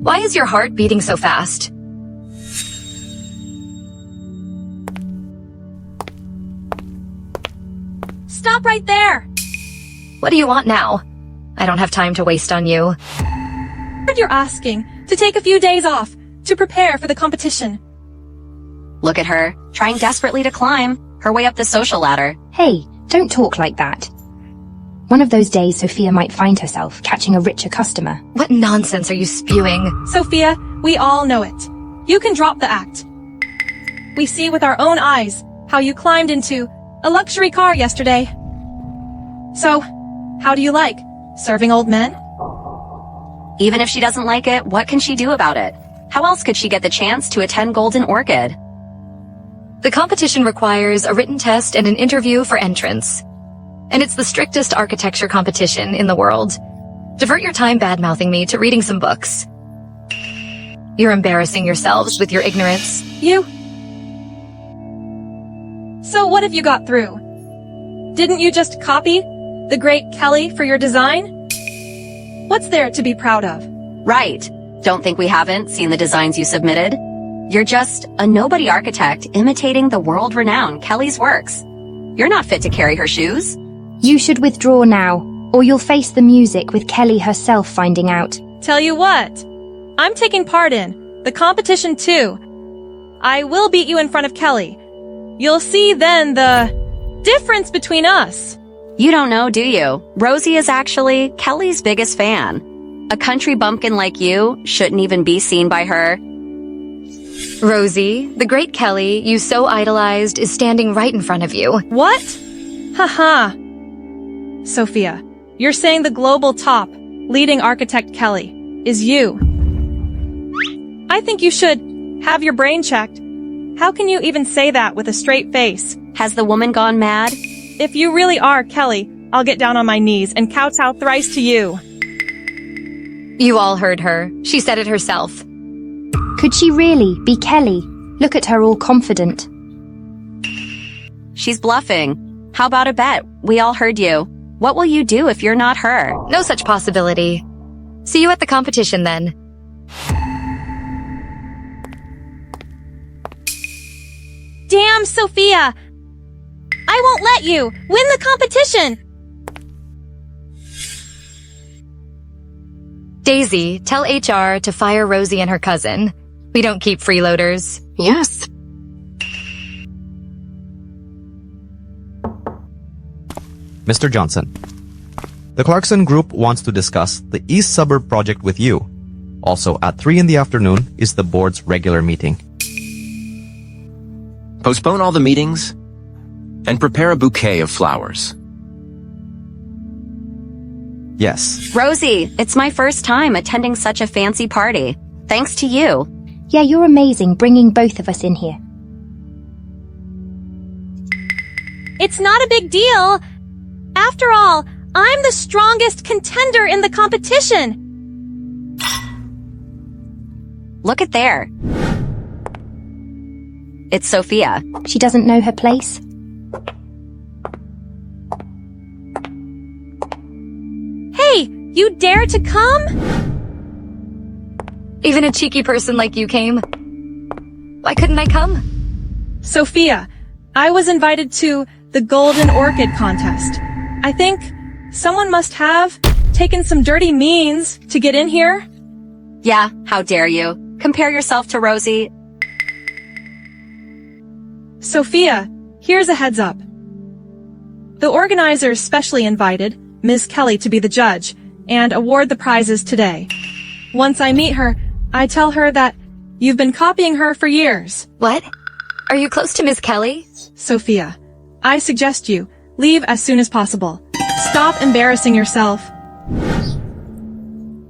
Why is your heart beating so fast? Stop right there! What do you want now? I don't have time to waste on you. You're asking to take a few days off to prepare for the competition. Look at her, trying desperately to climb her way up the social ladder. Hey, don't talk like that. One of those days Sophia might find herself catching a richer customer. What nonsense are you spewing? Sophia, we all know it. You can drop the act. We see with our own eyes how you climbed into a luxury car yesterday. So, how do you like serving old men? Even if she doesn't like it, what can she do about it? How else could she get the chance to attend Golden Orchid? The competition requires a written test and an interview for entrance. And it's the strictest architecture competition in the world. Divert your time bad-mouthing me to reading some books. You're embarrassing yourselves with your ignorance. You? So what have you got through? Didn't you just copy the great Kelly for your design? What's there to be proud of? Right. Don't think we haven't seen the designs you submitted. You're just a nobody architect imitating the world-renowned Kelly's works. You're not fit to carry her shoes. You should withdraw now, or you'll face the music with Kelly herself finding out. Tell you what, I'm taking part in the competition too. I will beat you in front of Kelly. You'll see then the difference between us. You don't know, do you? Rosie is actually Kelly's biggest fan. A country bumpkin like you shouldn't even be seen by her. Rosie, the great Kelly you so idolized is standing right in front of you. What? Haha. Sophia, you're saying the global top leading architect Kelly is you. I think you should have your brain checked. How can you even say that with a straight face? Has the woman gone mad? If you really are Kelly, I'll get down on my knees and kowtow thrice to you. You all heard her. She said it herself. Could she really be Kelly? Look at her all confident. She's bluffing. How about a bet? We all heard you. What will you do if you're not her? No such possibility. See you at the competition then. Damn, Sophia! I won't let you win the competition! Daisy, tell HR to fire Rosie and her cousin. We don't keep freeloaders. Yes. Mr. Johnson, the Clarkson Group wants to discuss the East Suburb project with you. Also, at 3 in the afternoon is the board's regular meeting. Postpone all the meetings and prepare a bouquet of flowers. Yes. Rosie, it's my first time attending such a fancy party. Thanks to you. Yeah, you're amazing bringing both of us in here. It's not a big deal. After all, I'm the strongest contender in the competition. Look at there. It's Sophia. She doesn't know her place. Hey, you dare to come? Even a cheeky person like you came. Why couldn't I come? Sophia, I was invited to the Golden Orchid contest. I think someone must have taken some dirty means to get in here. Yeah, how dare you? Compare yourself to Rosie. Sophia, here's a heads up. The organizers specially invited Ms. Kelly to be the judge and award the prizes today. Once I meet her, I tell her that you've been copying her for years. What? Are you close to Ms. Kelly? Sophia, I suggest you leave as soon as possible. Stop embarrassing yourself.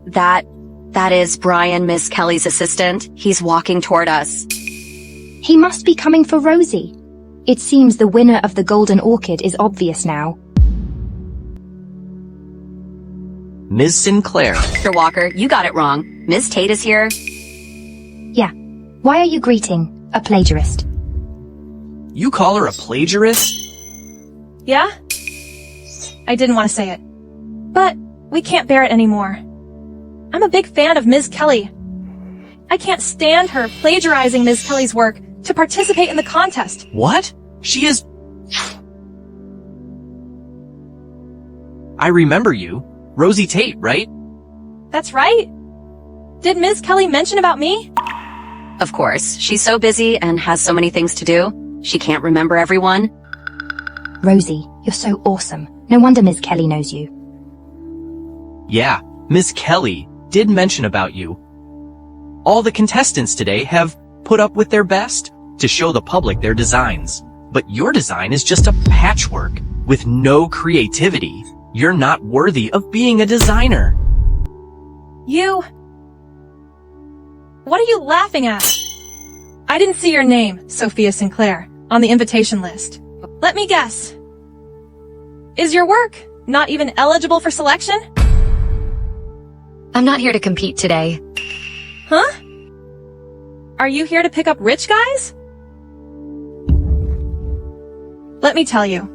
That is Brian, Miss Kelly's assistant. He's walking toward us. He must be coming for Rosie. It seems the winner of the Golden Orchid is obvious now. Ms. Sinclair. Mr. Walker, you got it wrong. Miss Tate is here. Yeah. Why are you greeting a plagiarist? You call her a plagiarist? Yeah? I didn't want to say it. But we can't bear it anymore. I'm a big fan of Ms. Kelly. I can't stand her plagiarizing Ms. Kelly's work to participate in the contest. What? She is... I remember you. Rosie Tate, right? That's right. Did Ms. Kelly mention about me? Of course. She's so busy and has so many things to do. She can't remember everyone. Rosie, you're so awesome. No wonder Ms. Kelly knows you. Yeah, Ms. Kelly did mention about you. All the contestants today have put up with their best to show the public their designs. But your design is just a patchwork with no creativity. You're not worthy of being a designer. You... What are you laughing at? I didn't see your name, Sophia Sinclair, on the invitation list. Let me guess. Is your work not even eligible for selection? I'm not here to compete today. Huh? Are you here to pick up rich guys? Let me tell you.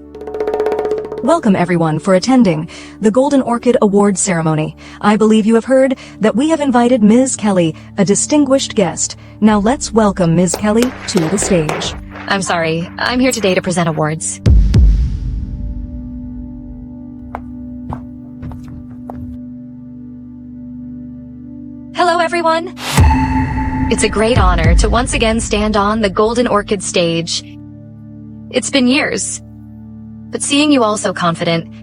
Welcome everyone for attending the Golden Orchid Awards ceremony. I believe you have heard that we have invited Ms. Kelly, a distinguished guest. Now let's welcome Ms. Kelly to the stage. I'm sorry. I'm here today to present awards. Hello, everyone. It's a great honor to once again stand on the Golden Orchid stage. It's been years, but seeing you all so confident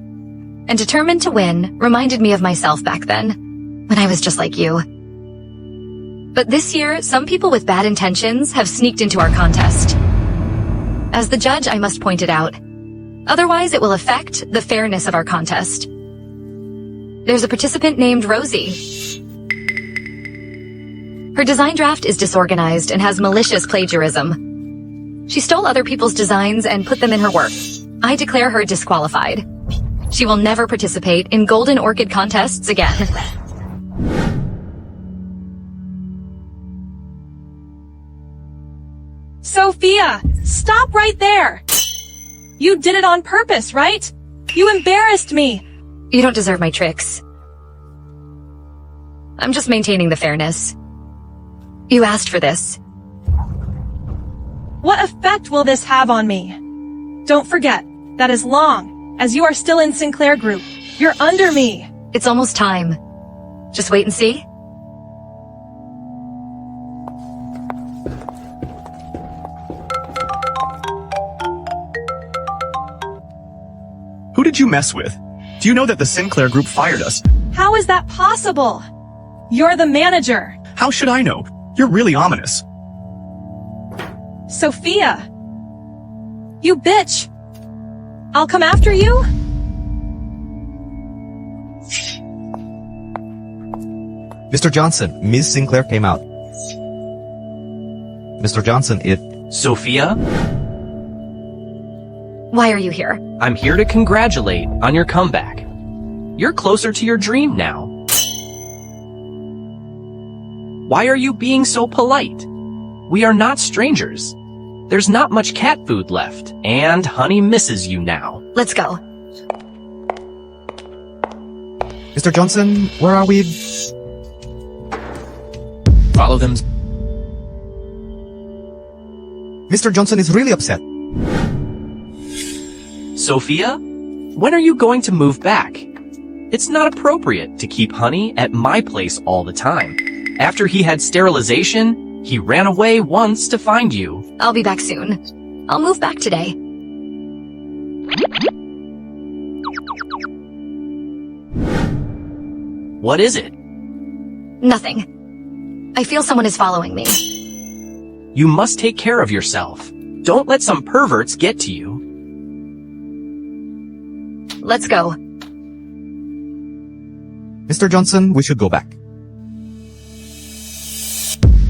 and determined to win reminded me of myself back then, when I was just like you. But this year, some people with bad intentions have sneaked into our contest. As the judge, I must point it out. Otherwise, it will affect the fairness of our contest. There's a participant named Rosie. Her design draft is disorganized and has malicious plagiarism. She stole other people's designs and put them in her work. I declare her disqualified. She will never participate in Golden Orchid contests again. Sophia, stop right there! You did it on purpose, right? You embarrassed me! You don't deserve my tricks. I'm just maintaining the fairness. You asked for this. What effect will this have on me? Don't forget that as long as you are still in Sinclair Group, you're under me. It's almost time. Just wait and see. Who did you mess with? Do you know that the Sinclair Group fired us? How is that possible? You're the manager. How should I know? You're really ominous. Sophia! You bitch! I'll come after you? Mr. Johnson, Ms. Sinclair came out. Mr. Johnson, Sophia? Why are you here? I'm here to congratulate on your comeback. You're closer to your dream now. Why are you being so polite? We are not strangers. There's not much cat food left, and Honey misses you now. Let's go. Mr. Johnson, where are we? Follow them. Mr. Johnson is really upset. Sophia? When are you going to move back? It's not appropriate to keep Honey at my place all the time. After he had sterilization, he ran away once to find you. I'll be back soon. I'll move back today. What is it? Nothing. I feel someone is following me. You must take care of yourself. Don't let some perverts get to you. Let's go. Mr. Johnson, we should go back.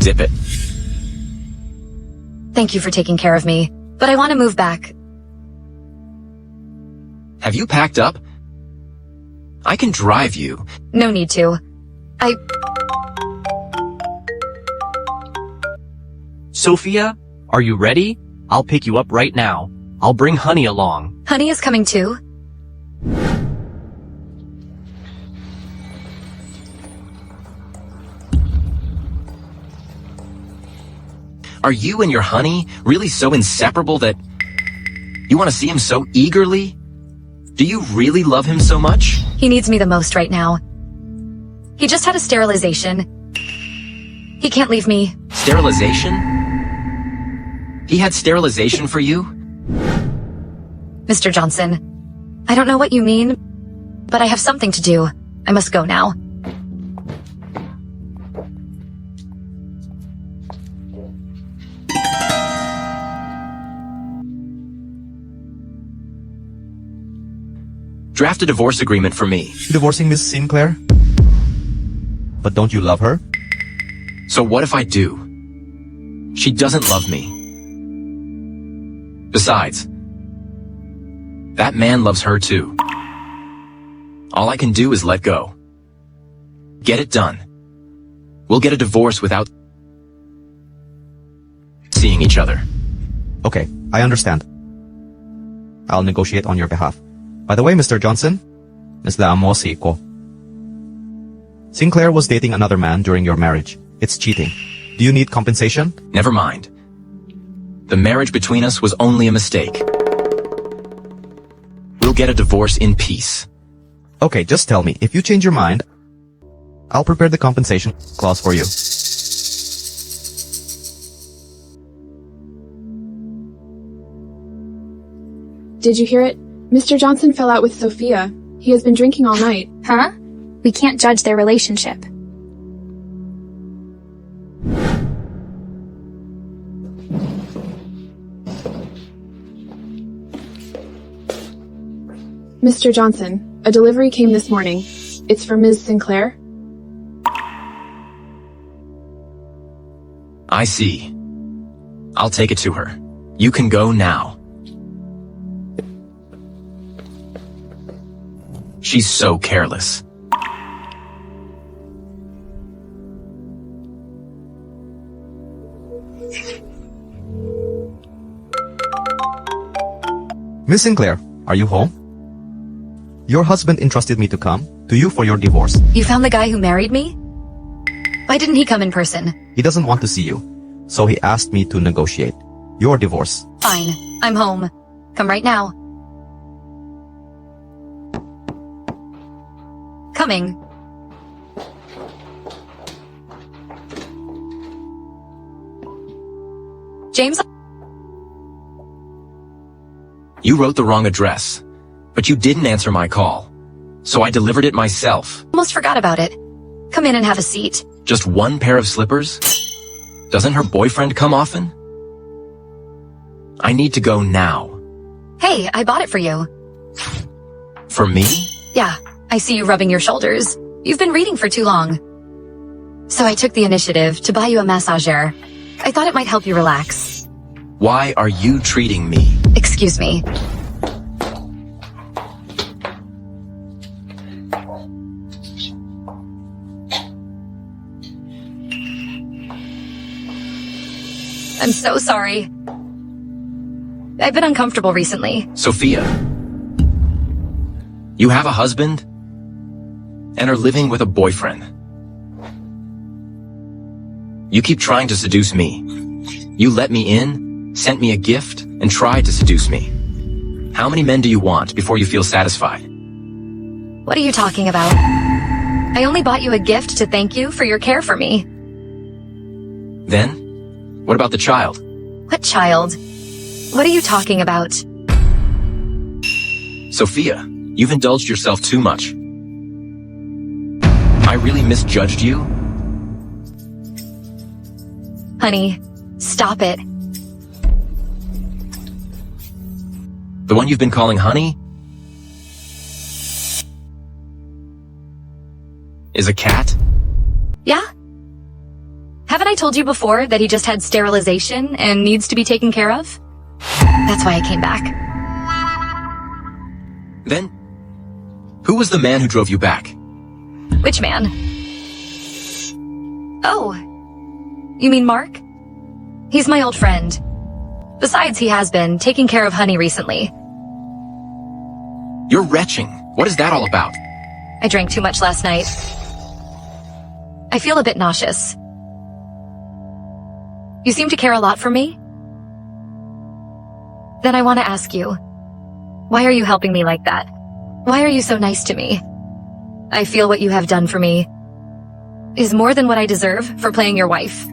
Zip it. Thank you for taking care of me, but I want to move back. Have you packed up? I can drive you. No need to. Sophia, are you ready? I'll pick you up right now. I'll bring Honey along. Honey is coming too. Are you and your Honey really so inseparable that you want to see him so eagerly? Do you really love him so much? He needs me the most right now. He just had a sterilization. He can't leave me. Sterilization? He had sterilization for you? Mr. Johnson, I don't know what you mean, but I have something to do. I must go now. Draft a divorce agreement for me. Divorcing Miss Sinclair? But don't you love her? So what if I do? She doesn't love me. Besides, that man loves her too. All I can do is let go. Get it done. We'll get a divorce without seeing each other. Okay, I understand. I'll negotiate on your behalf. By the way, Mr. Johnson, Sinclair was dating another man during your marriage. It's cheating. Do you need compensation? Never mind. The marriage between us was only a mistake. We'll get a divorce in peace. Okay, just tell me. If you change your mind, I'll prepare the compensation clause for you. Did you hear it? Mr. Johnson fell out with Sophia. He has been drinking all night. Huh? We can't judge their relationship. Mr. Johnson, a delivery came this morning. It's for Ms. Sinclair. I see. I'll take it to her. You can go now. She's so careless. Miss Sinclair, are you home? Your husband entrusted me to come to you for your divorce. You found the guy who married me? Why didn't he come in person? He doesn't want to see you, so he asked me to negotiate your divorce. Fine. I'm home. Come right now. Coming. James? You wrote the wrong address, but you didn't answer my call, so I delivered it myself. Almost forgot about it. Come in and have a seat. Just one pair of slippers? Doesn't her boyfriend come often? I need to go now. Hey, I bought it for you. For me? Yeah, I see you rubbing your shoulders. You've been reading for too long. So I took the initiative to buy you a massager. I thought it might help you relax. Why are you treating me? Excuse me. I'm so sorry. I've been uncomfortable recently. Sophia, you have a husband and are living with a boyfriend. You keep trying to seduce me. You let me in, sent me a gift, and tried to seduce me. How many men do you want before you feel satisfied? What are you talking about? I only bought you a gift to thank you for your care for me. Then, what about the child? What child? What are you talking about? Sophia, you've indulged yourself too much. I really misjudged you? Honey, stop it. The one you've been calling honey? Is a cat? Yeah? Haven't I told you before that he just had sterilization and needs to be taken care of? That's why I came back. Then, who was the man who drove you back? Which man? Oh, you mean Mark? He's my old friend. Besides, he has been taking care of Honey recently. You're retching. What is that all about? I drank too much last night. I feel a bit nauseous. You seem to care a lot for me? Then I want to ask you, why are you helping me like that? Why are you so nice to me? I feel what you have done for me is more than what I deserve for playing your wife.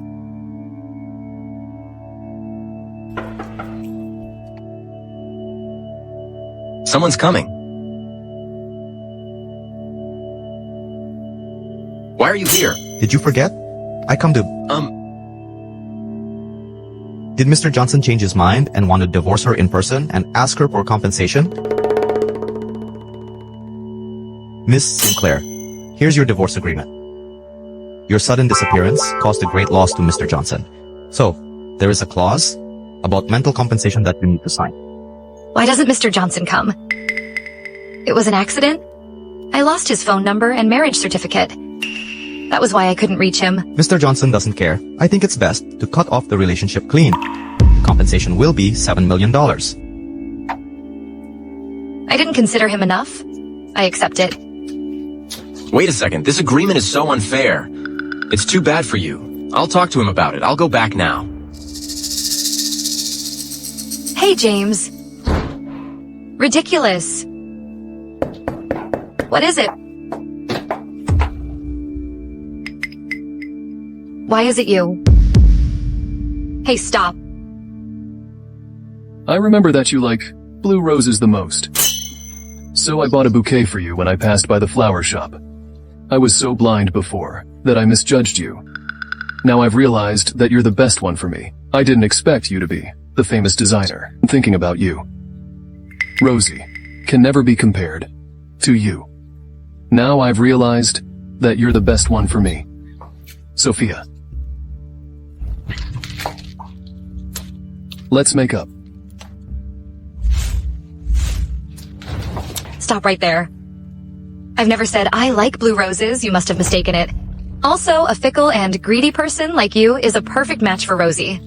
Someone's coming. Why are you here? Did you forget? I come to... Did Mr. Johnson change his mind and want to divorce her in person and ask her for compensation? Miss Sinclair, here's your divorce agreement. Your sudden disappearance caused a great loss to Mr. Johnson. So, there is a clause about mental compensation that you need to sign. Why doesn't Mr. Johnson come? It was an accident? I lost his phone number and marriage certificate. That was why I couldn't reach him. Mr. Johnson doesn't care. I think it's best to cut off the relationship clean. Compensation will be $7 million. I didn't consider him enough. I accept it. Wait a second, this agreement is so unfair. It's too bad for you. I'll talk to him about it. I'll go back now. Hey, James. Ridiculous. What is it? Why is it you? Hey, stop. I remember that you like blue roses the most. So I bought a bouquet for you when I passed by the flower shop. I was so blind before that I misjudged you. Now I've realized that you're the best one for me. I didn't expect you to be the famous designer. I'm thinking about you. Rosie can never be compared to you. Now I've realized that you're the best one for me. Sophia. Let's make up. Stop right there. I've never said I like blue roses. You must have mistaken it. Also, a fickle and greedy person like you is a perfect match for Rosie.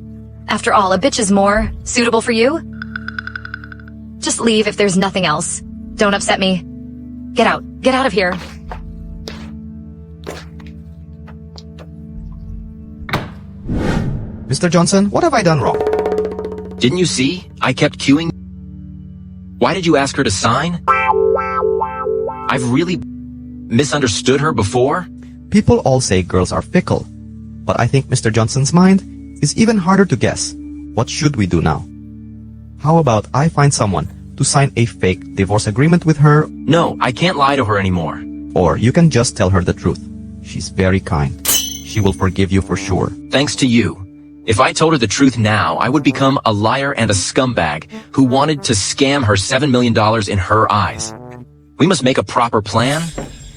After all, a bitch is more suitable for you. Just leave if there's nothing else. Don't upset me. Get out. Get out of here. Mr. Johnson, what have I done wrong? Didn't you see? I kept queuing. Why did you ask her to sign? I've really misunderstood her before? People all say girls are fickle. But I think Mr. Johnson's mind is even harder to guess. What should we do now? How about I find someone to sign a fake divorce agreement with her? No, I can't lie to her anymore. Or you can just tell her the truth. She's very kind. She will forgive you for sure. Thanks to you. If I told her the truth now, I would become a liar and a scumbag who wanted to scam her $7 million in her eyes. We must make a proper plan.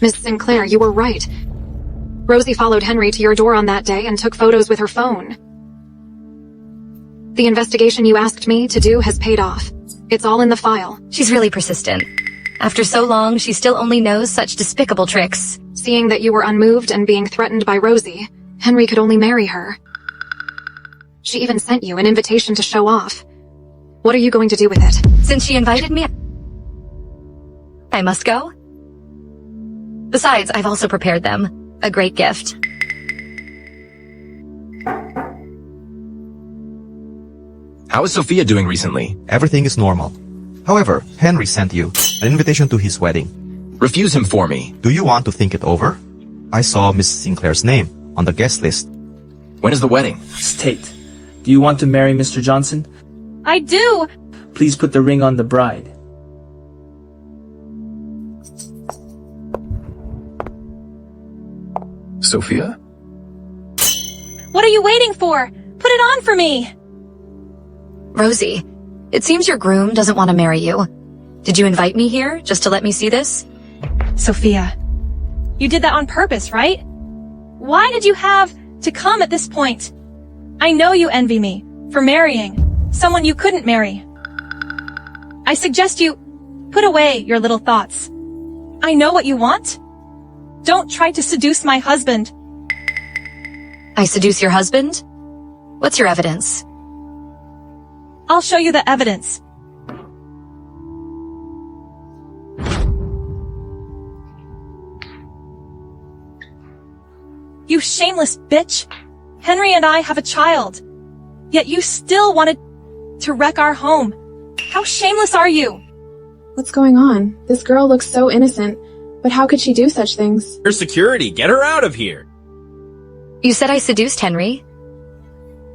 Miss Sinclair, you were right. Rosie followed Henry to your door on that day and took photos with her phone. The investigation you asked me to do has paid off. It's all in the file. She's really persistent. After so long, she still only knows such despicable tricks. Seeing that you were unmoved and being threatened by Rosie, Henry could only marry her. She even sent you an invitation to show off. What are you going to do with it? Since she invited me, I must go. Besides, I've also prepared them a great gift. How is Sophia doing recently? Everything is normal. However, Henry sent you an invitation to his wedding. Refuse him for me. Do you want to think it over? I saw Miss Sinclair's name on the guest list. When is the wedding? State, do you want to marry Mr. Johnson? I do! Please put the ring on the bride. Sophia? What are you waiting for? Put it on for me! Rosie, it seems your groom doesn't want to marry you. Did you invite me here just to let me see this? Sophia, you did that on purpose, right? Why did you have to come at this point? I know you envy me for marrying someone you couldn't marry. I suggest you put away your little thoughts. I know what you want. Don't try to seduce my husband. I seduce your husband? What's your evidence? I'll show you the evidence. You shameless bitch! Henry and I have a child. Yet you still wanted to wreck our home. How shameless are you? What's going on? This girl looks so innocent, but how could she do such things? Her security, get her out of here. You said I seduced Henry.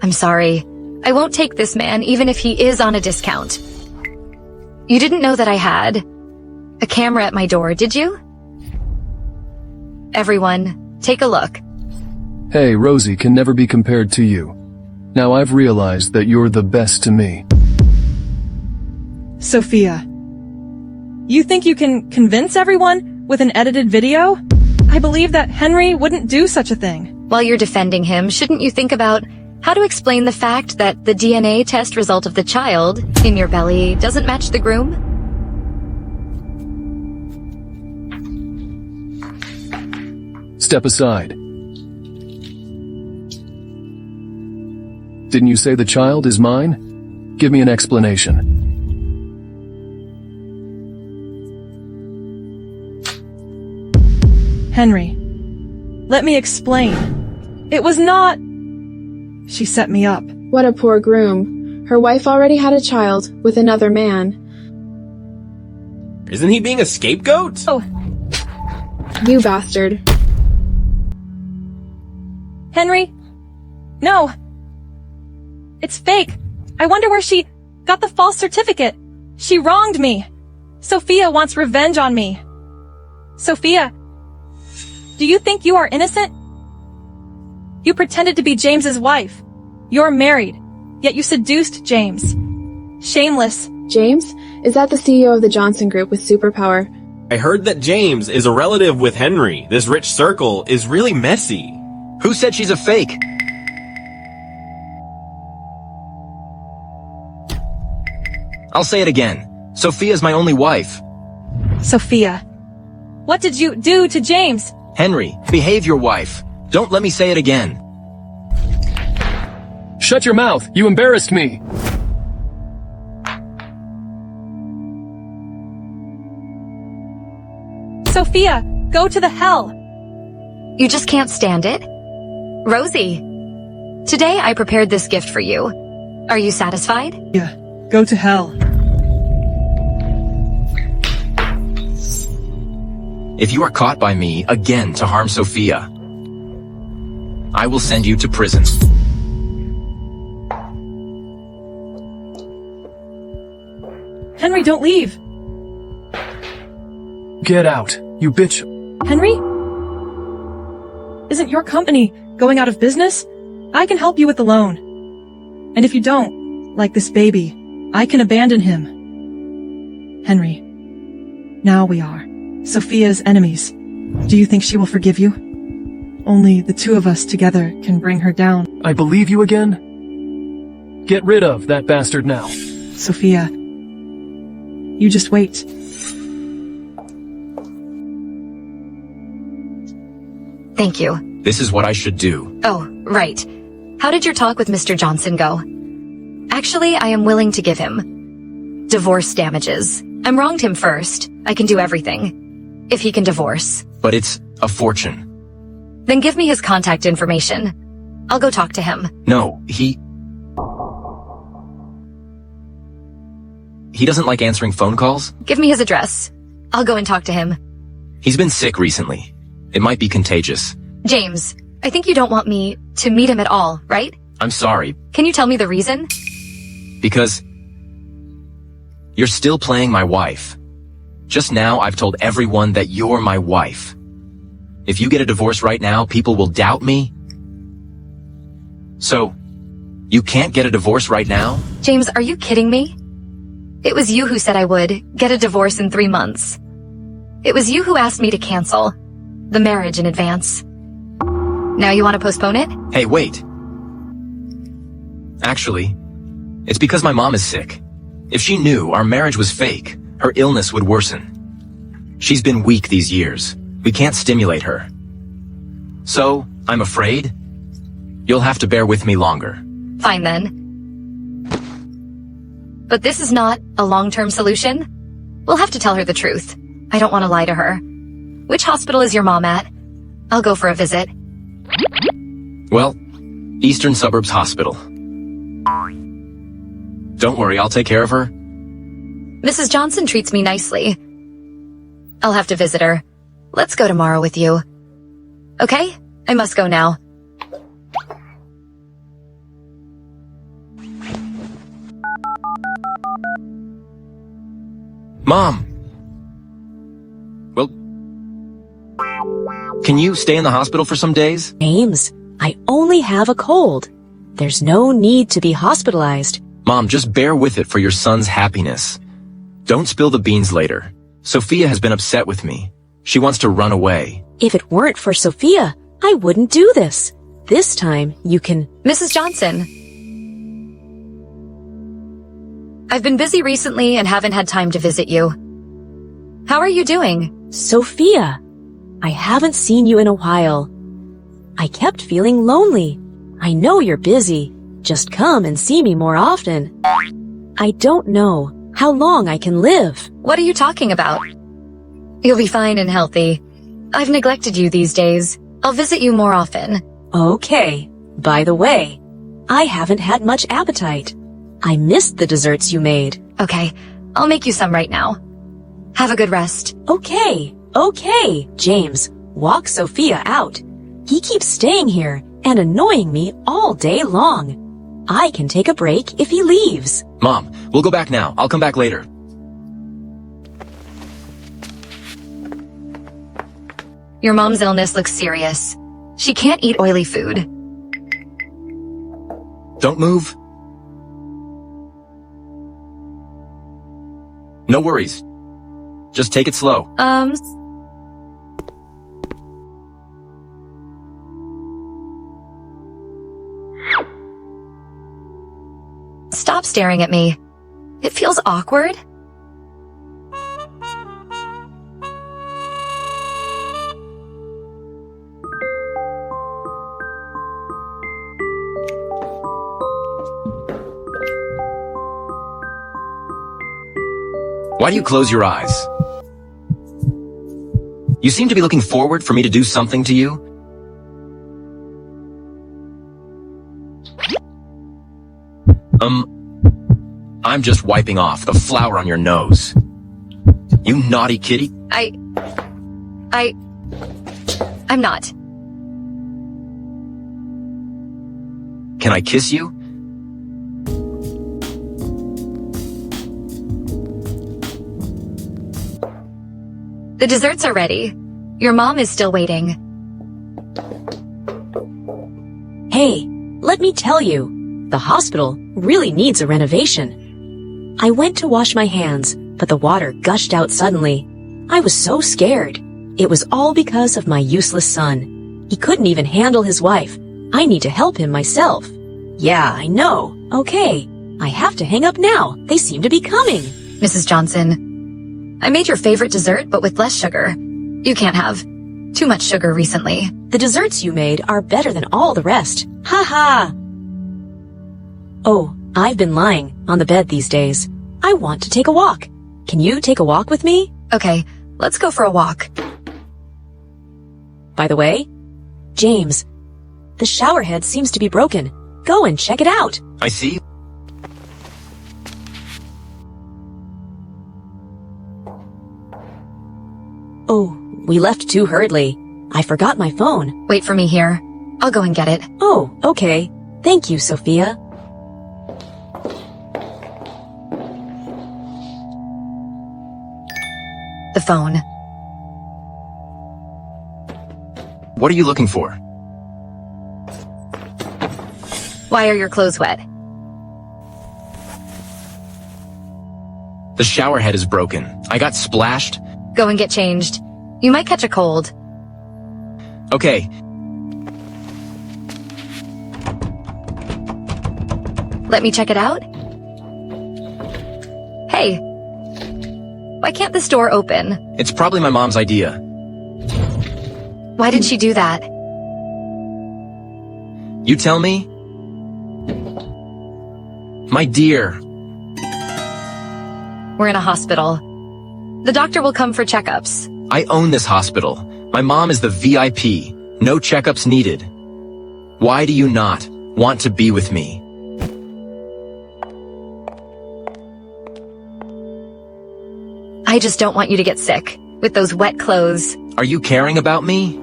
I'm sorry. I won't take this man even if he is on a discount. You didn't know that I had a camera at my door, did you? Everyone, take a look. Hey, Rosie can never be compared to you. Now I've realized that you're the best to me. Sophia, you think you can convince everyone with an edited video? I believe that Henry wouldn't do such a thing. While you're defending him, shouldn't you think about how to explain the fact that the DNA test result of the child in your belly doesn't match the groom? Step aside. Didn't you say the child is mine? Give me an explanation. Henry, let me explain. It was not... She set me up. What a poor groom. Her wife already had a child with another man. Isn't he being a scapegoat? Oh. You bastard. Henry? No. It's fake. I wonder where she got the false certificate. She wronged me. Sophia wants revenge on me. Sophia, do you think you are innocent? You pretended to be James's wife. You're married, yet you seduced James. Shameless. James? Is that the CEO of the Johnson Group with superpower? I heard that James is a relative with Henry. This rich circle is really messy. Who said she's a fake? I'll say it again. Sophia's my only wife. Sophia, what did you do to James? Henry, behave your wife. Don't let me say it again. Shut your mouth! You embarrassed me! Sophia, go to the hell! You just can't stand it? Rosie, today I prepared this gift for you. Are you satisfied? Yeah, go to hell. If you are caught by me again to harm Sophia, I will send you to prison. Henry, don't leave. Get out, you bitch. Henry? Isn't your company going out of business? I can help you with the loan. And if you don't like this baby, I can abandon him. Henry, now we are Sophia's enemies. Do you think she will forgive you? Only the two of us together can bring her down. I believe you again? Get rid of that bastard now. Sophia, you just wait. Thank you. This is what I should do. Oh, right. How did your talk with Mr. Johnson go? Actually, I am willing to give him divorce damages. I wronged him first. I can do everything. If he can divorce. But it's a fortune. Then give me his contact information. I'll go talk to him. No, he doesn't like answering phone calls? Give me his address. I'll go and talk to him. He's been sick recently. It might be contagious. James, I think you don't want me to meet him at all, right? I'm sorry. Can you tell me the reason? Because you're still playing my wife. Just now, I've told everyone that you're my wife. If you get a divorce right now, people will doubt me. So, you can't get a divorce right now? James, are you kidding me? It was you who said I would get a divorce in 3 months. It was you who asked me to cancel the marriage in advance. Now you want to postpone it? Hey, wait. Actually, it's because my mom is sick. If she knew our marriage was fake, her illness would worsen. She's been weak these years. We can't stimulate her. So, I'm afraid you'll have to bear with me longer. Fine then. But this is not a long-term solution. We'll have to tell her the truth. I don't want to lie to her. Which hospital is your mom at? I'll go for a visit. Well, Eastern Suburbs Hospital. Don't worry, I'll take care of her. Mrs. Johnson treats me nicely. I'll have to visit her. Let's go tomorrow with you. Okay? I must go now. Mom! Well, can you stay in the hospital for some days? James, I only have a cold. There's no need to be hospitalized. Mom, just bear with it for your son's happiness. Don't spill the beans later. Sophia has been upset with me. She wants to run away. If it weren't for Sophia, I wouldn't do this. This time, you can... Mrs. Johnson. I've been busy recently and haven't had time to visit you. How are you doing? Sophia, I haven't seen you in a while. I kept feeling lonely. I know you're busy. Just come and see me more often. I don't know how long I can live. What are you talking about? You'll be fine and healthy. I've neglected you these days. I'll visit you more often. Okay. By the way, I haven't had much appetite. I missed the desserts you made. Okay, I'll make you some right now. Have a good rest. Okay. James, walk Sophia out. He keeps staying here and annoying me all day long. I can take a break if he leaves. Mom, we'll go back now. I'll come back later. Your mom's illness looks serious. She can't eat oily food. Don't move. No worries. Just take it slow. Stop staring at me. It feels awkward. Why do you close your eyes? You seem to be looking forward for me to do something to you. I'm just wiping off the flour on your nose. You naughty kitty. I'm not. Can I kiss you? The desserts are ready. Your mom is still waiting. Hey, let me tell you, the hospital really needs a renovation. I went to wash my hands, but the water gushed out suddenly. I was so scared. It was all because of my useless son. He couldn't even handle his wife. I need to help him myself. Yeah, I know. Okay. I have to hang up now. They seem to be coming. Mrs. Johnson, I made your favorite dessert, but with less sugar. You can't have too much sugar recently. The desserts you made are better than all the rest. Ha ha! Oh, I've been lying on the bed these days. I want to take a walk. Can you take a walk with me? Okay, let's go for a walk. By the way, James, the shower head seems to be broken. Go and check it out. I see. Oh, we left too hurriedly. I forgot my phone. Wait for me here. I'll go and get it. Oh, okay. Thank you, Sophia. The phone. What are you looking for? Why are your clothes wet? The shower head is broken. I got splashed. Go and get changed. You might catch a cold. Okay. Let me check it out. Hey. Why can't this door open? It's probably my mom's idea. Why did she do that? You tell me? My dear. We're in a hospital. The doctor will come for checkups. I own this hospital. My mom is the VIP. No checkups needed. Why do you not want to be with me? I just don't want you to get sick with those wet clothes. Are you caring about me?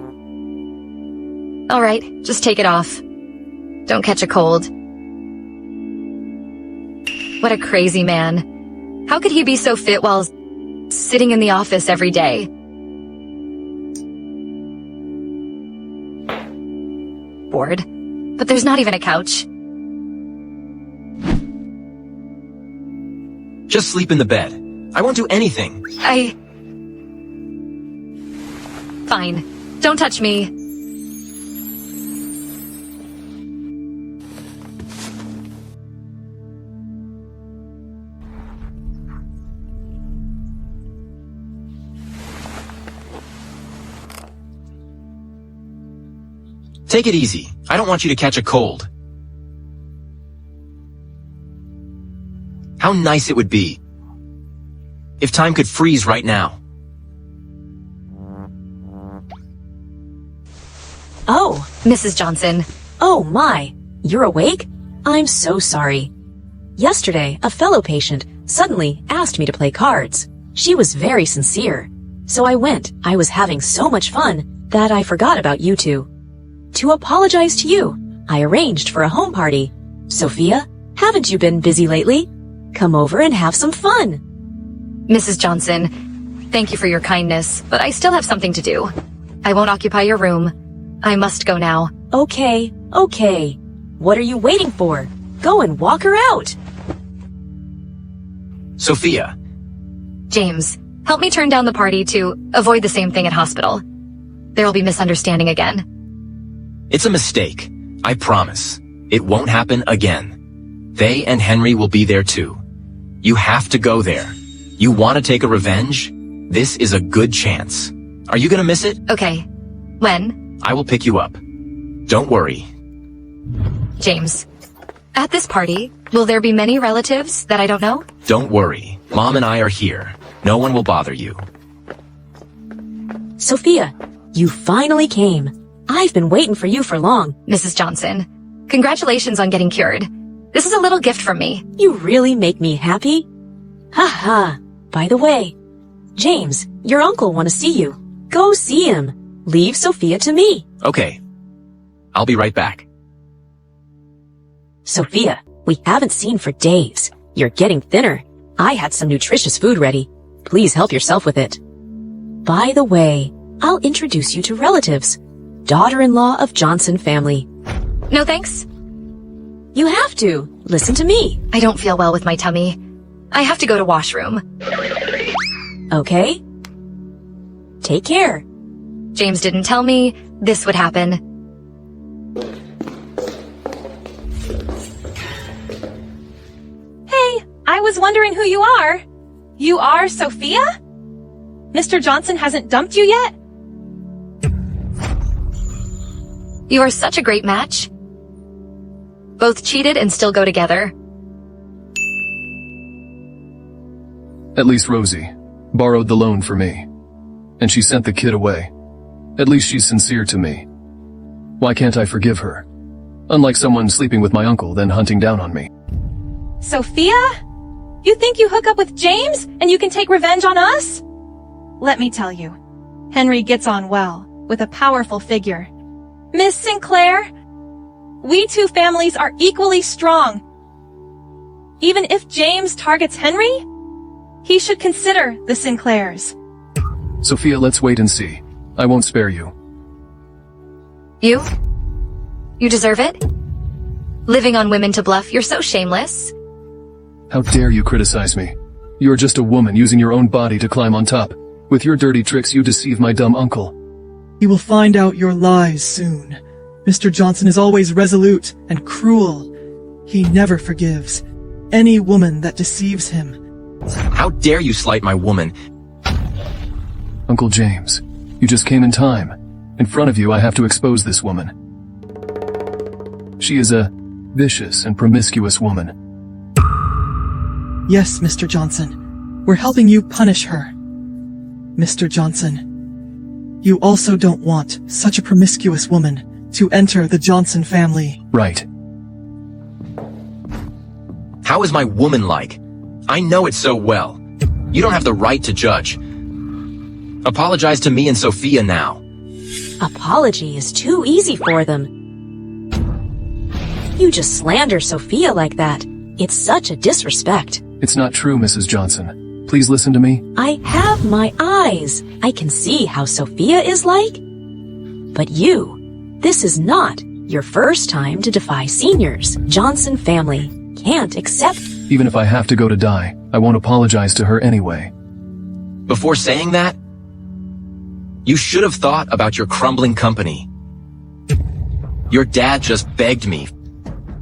All right, just take it off. Don't catch a cold. What a crazy man. How could he be so fit while sitting in the office every day? Bored. But there's not even a couch. Just sleep in the bed. I won't do anything. Fine. Don't touch me. Take it easy. I don't want you to catch a cold. How nice it would be if time could freeze right now. Oh, Mrs. Johnson. Oh my, you're awake? I'm so sorry. Yesterday, a fellow patient suddenly asked me to play cards. She was very sincere. So I went. I was having so much fun that I forgot about you two. To apologize to you, I arranged for a home party. Sophia, haven't you been busy lately? Come over and have some fun. Mrs. Johnson, thank you for your kindness, but I still have something to do. I won't occupy your room. I must go now. Okay. What are you waiting for? Go and walk her out. Sophia. James, help me turn down the party to avoid the same thing at hospital. There will be misunderstanding again. It's a mistake. I promise. It won't happen again. They and Henry will be there too. You have to go there. You want to take a revenge? This is a good chance. Are you gonna miss it? Okay. When? I will pick you up. Don't worry. James, at this party, will there be many relatives that I don't know? Don't worry. Mom and I are here. No one will bother you. Sophia, you finally came. I've been waiting for you for long. Mrs. Johnson, congratulations on getting cured. This is a little gift from me. You really make me happy. Ha ha. By the way, James, your uncle want to see you. Go see him. Leave Sophia to me. Okay. I'll be right back. Sophia, we haven't seen for days. You're getting thinner. I had some nutritious food ready. Please help yourself with it. By the way, I'll introduce you to relatives. Daughter-in-law of Johnson family. No thanks. You have to. Listen to me. I don't feel well with my tummy. I have to go to washroom. Okay. Take care. James didn't tell me this would happen. Hey, I was wondering who you are. You are Sophia? Mr. Johnson hasn't dumped you yet? You are such a great match. Both cheated and still go together. At least Rosie borrowed the loan for me. And she sent the kid away. At least she's sincere to me. Why can't I forgive her? Unlike someone sleeping with my uncle, then hunting down on me. Sophia? You think you hook up with James and you can take revenge on us? Let me tell you, Henry gets on well with a powerful figure. Miss Sinclair, we two families are equally strong. Even if James targets Henry, he should consider the Sinclairs. Sophia, let's wait and see. I won't spare you. You? You deserve it? Living on women to bluff, you're so shameless. How dare you criticize me? You're just a woman using your own body to climb on top. With your dirty tricks, you deceive my dumb uncle. He will find out your lies soon. Mr. Johnson is always resolute and cruel. He never forgives any woman that deceives him. How dare you slight my woman? Uncle James, you just came in time. In front of you, I have to expose this woman. She is a vicious and promiscuous woman. Yes, Mr. Johnson. We're helping you punish her. Mr. Johnson, you also don't want such a promiscuous woman to enter the Johnson family. Right. How is my woman like? I know it so well. You don't have the right to judge. Apologize to me and Sophia now. Apology is too easy for them. You just slander Sophia like that. It's such a disrespect. It's not true, Mrs. Johnson. Please listen to me. I have my eyes. I can see how Sophia is like. But you, this is not your first time to defy seniors. Johnson family can't accept. Even if I have to go to die, I won't apologize to her anyway. Before saying that, you should have thought about your crumbling company. Your dad just begged me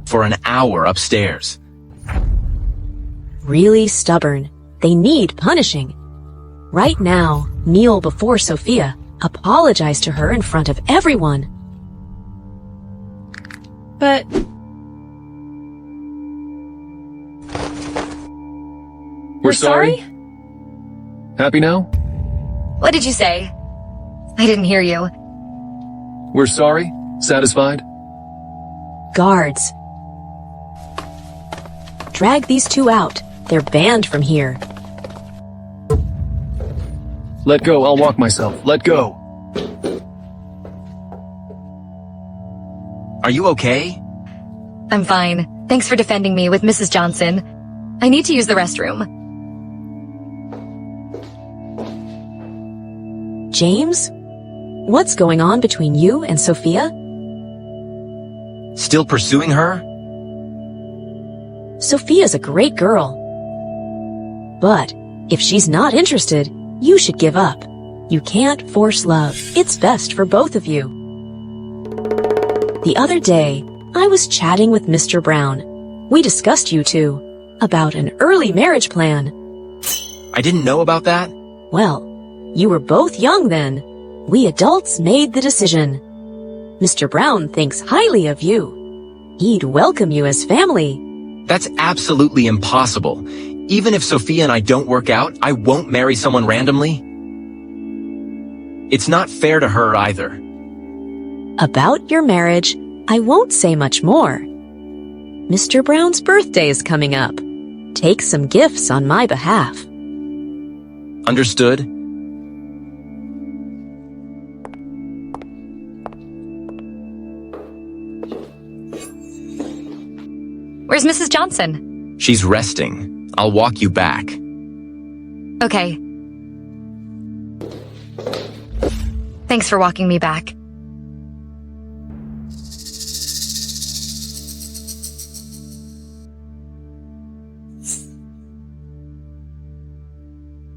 for an hour upstairs. Really stubborn. They need punishing. Right now, kneel before Sophia. Apologize to her in front of everyone. But... We're sorry? Happy now? What did you say? I didn't hear you. We're sorry? Satisfied? Guards. Drag these two out. They're banned from here. Let go, I'll walk myself. Let go. Are you okay? I'm fine. Thanks for defending me with Mrs. Johnson. I need to use the restroom. James? What's going on between you and Sophia? Still pursuing her? Sophia's a great girl. But if she's not interested, you should give up. You can't force love. It's best for both of you. The other day, I was chatting with Mr. Brown. We discussed you two about an early marriage plan. I didn't know about that? Well, you were both young then. We adults made the decision. Mr. Brown thinks highly of you. He'd welcome you as family. That's absolutely impossible. Even if Sophia and I don't work out, I won't marry someone randomly. It's not fair to her either. About your marriage, I won't say much more. Mr. Brown's birthday is coming up. Take some gifts on my behalf. Understood? Where's Mrs. Johnson? She's resting. I'll walk you back. Okay. Thanks for walking me back.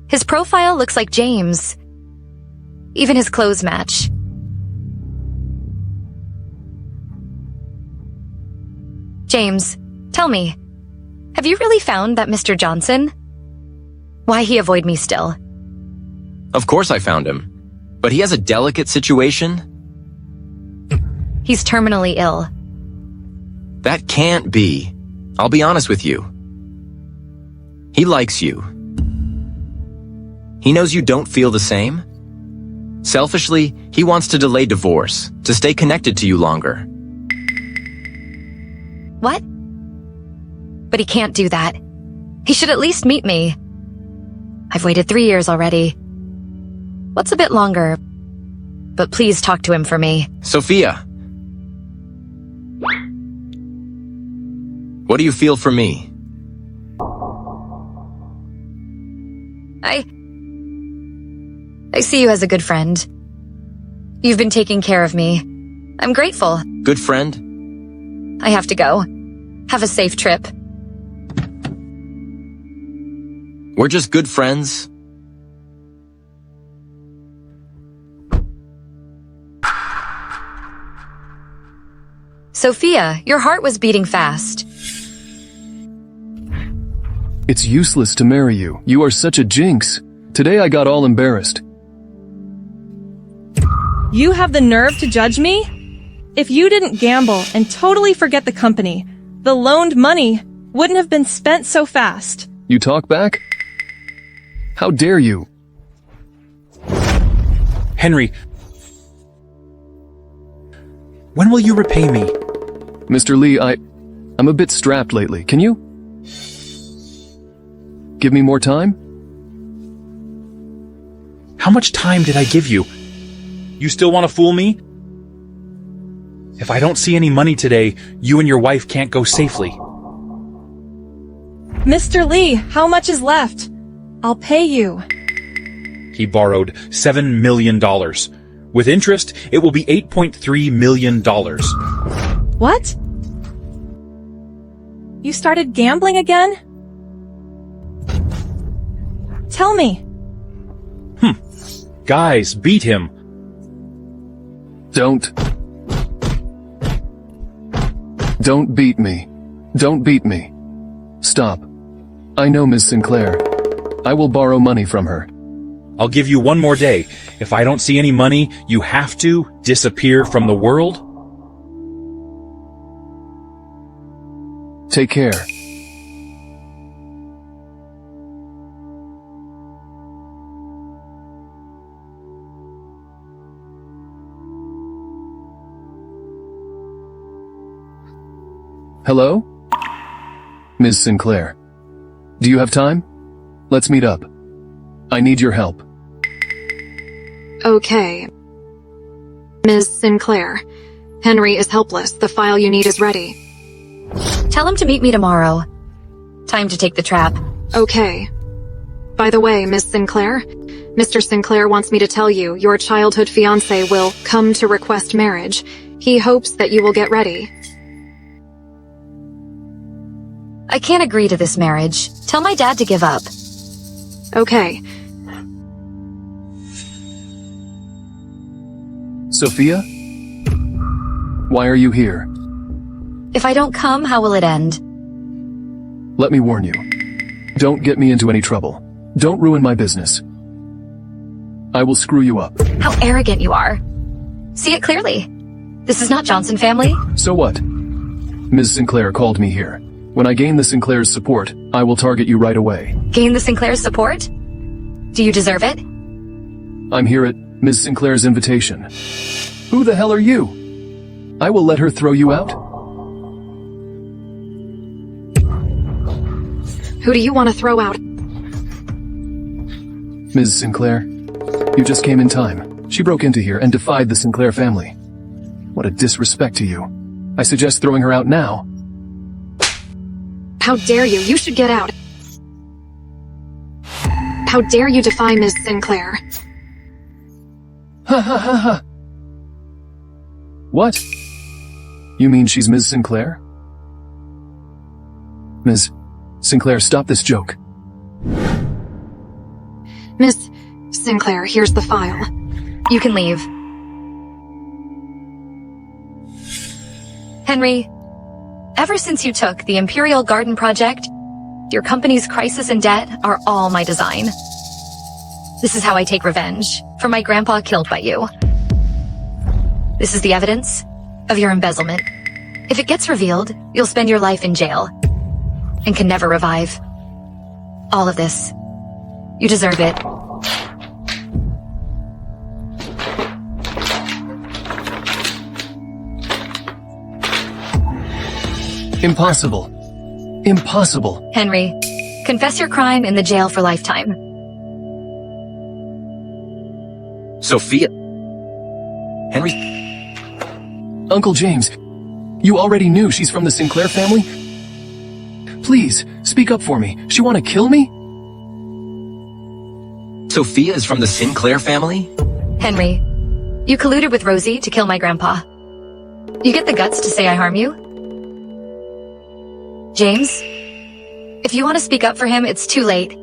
His profile looks like James. Even his clothes match. James, tell me, have you really found that Mr. Johnson? Why he avoid me still? Of course I found him. But he has a delicate situation. He's terminally ill. That can't be. I'll be honest with you. He likes you. He knows you don't feel the same. Selfishly, he wants to delay divorce, to stay connected to you longer. What? But he can't do that. He should at least meet me. I've waited 3 years already. What's a bit longer? But please talk to him for me. Sophia. What do you feel for me? I see you as a good friend. You've been taking care of me. I'm grateful. Good friend? I have to go. Have a safe trip. We're just good friends. Sophia, your heart was beating fast. It's useless to marry you. You are such a jinx. Today I got all embarrassed. You have the nerve to judge me? If you didn't gamble and totally forget the company, the loaned money wouldn't have been spent so fast. You talk back? How dare you? Henry, when will you repay me? Mr. Lee, I'm a bit strapped lately. Can you give me more time? How much time did I give you? You still want to fool me? If I don't see any money today, you and your wife can't go safely. Mr. Lee, how much is left? I'll pay you. He borrowed $7 million. With interest, it will be $8.3 million. What? You started gambling again? Tell me. Guys, beat him. Don't beat me. Don't beat me. Stop. I know Miss Sinclair. I will borrow money from her. I'll give you one more day. If I don't see any money, you have to disappear from the world. Take care. Hello? Ms. Sinclair. Do you have time? Let's meet up. I need your help. Okay. Ms. Sinclair. Henry is helpless. The file you need is ready. Tell him to meet me tomorrow. Time to take the trap. Okay. By the way, Miss Sinclair, Mr. Sinclair wants me to tell you your childhood fiancé will come to request marriage. He hopes that you will get ready. I can't agree to this marriage. Tell my dad to give up. Okay. Sophia? Why are you here? If I don't come, how will it end? Let me warn you. Don't get me into any trouble. Don't ruin my business. I will screw you up. How arrogant you are. See it clearly. This is not Johnson family. So what? Ms. Sinclair called me here. When I gain the Sinclair's support, I will target you right away. Gain the Sinclair's support? Do you deserve it? I'm here at Ms. Sinclair's invitation. Who the hell are you? I will let her throw you out. Who do you want to throw out? Ms. Sinclair, you just came in time. She broke into here and defied the Sinclair family. What a disrespect to you. I suggest throwing her out now. How dare you? You should get out. How dare you defy Ms. Sinclair? Ha ha ha ha! What? You mean she's Ms. Sinclair? Ms. Sinclair, stop this joke. Miss Sinclair, here's the file. You can leave. Henry, ever since you took the Imperial Garden project, your company's crisis and debt are all my design. This is how I take revenge for my grandpa killed by you. This is the evidence of your embezzlement. If it gets revealed, you'll spend your life in jail and can never revive. All of this. You deserve it. Impossible. Impossible. Henry, confess your crime in the jail for lifetime. Sophia. Henry. Uncle James, you already knew she's from the Sinclair family? Please, speak up for me. She want to kill me? Sophia is from the Sinclair family? Henry, you colluded with Rosie to kill my grandpa. You get the guts to say I harm you? James, if you want to speak up for him, it's too late.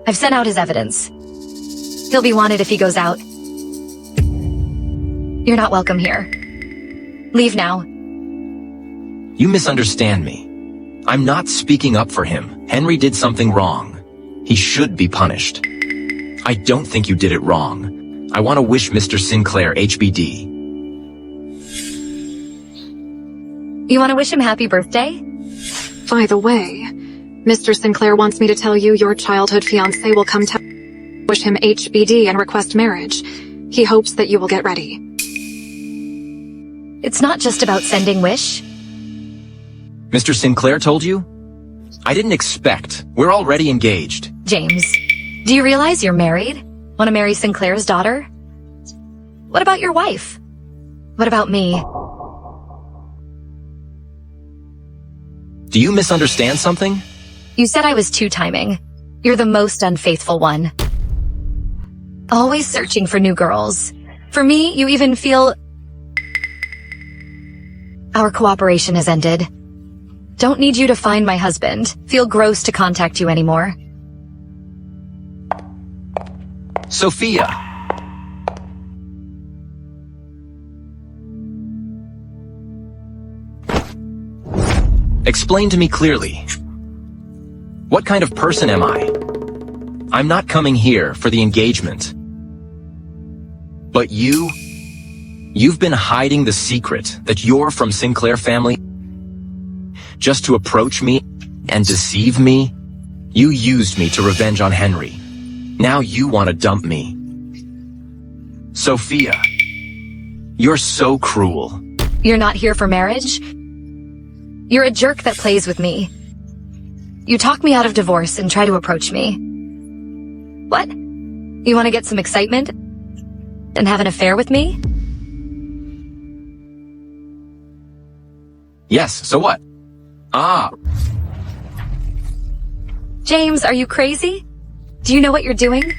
I've sent out his evidence. He'll be wanted if he goes out. You're not welcome here. Leave now. You misunderstand me. I'm not speaking up for him. Henry did something wrong. He should be punished. I don't think you did it wrong. I want to wish Mr. Sinclair HBD. You want to wish him happy birthday? By the way, Mr. Sinclair wants me to tell you your childhood fiancé will come to wish him HBD and request marriage. He hopes that you will get ready. It's not just about sending wish. Mr. Sinclair told you? I didn't expect. We're already engaged. James, do you realize you're married? Want to marry Sinclair's daughter? What about your wife? What about me? Do you misunderstand something? You said I was two-timing. You're the most unfaithful one. Always searching for new girls. For me, you even feel... Our cooperation has ended. Don't need you to find my husband. Feel gross to contact you anymore. Sophia. Explain to me clearly. What kind of person am I? I'm not coming here for the engagement. But you've been hiding the secret that you're from Sinclair family just to approach me and deceive me. You used me to revenge on Henry. Now you want to dump me. Sophia, you're so cruel. You're not here for marriage? You're a jerk that plays with me. You talk me out of divorce and try to approach me. What? You want to get some excitement? And have an affair with me? Yes, so what? James, are you crazy? Do you know what you're doing?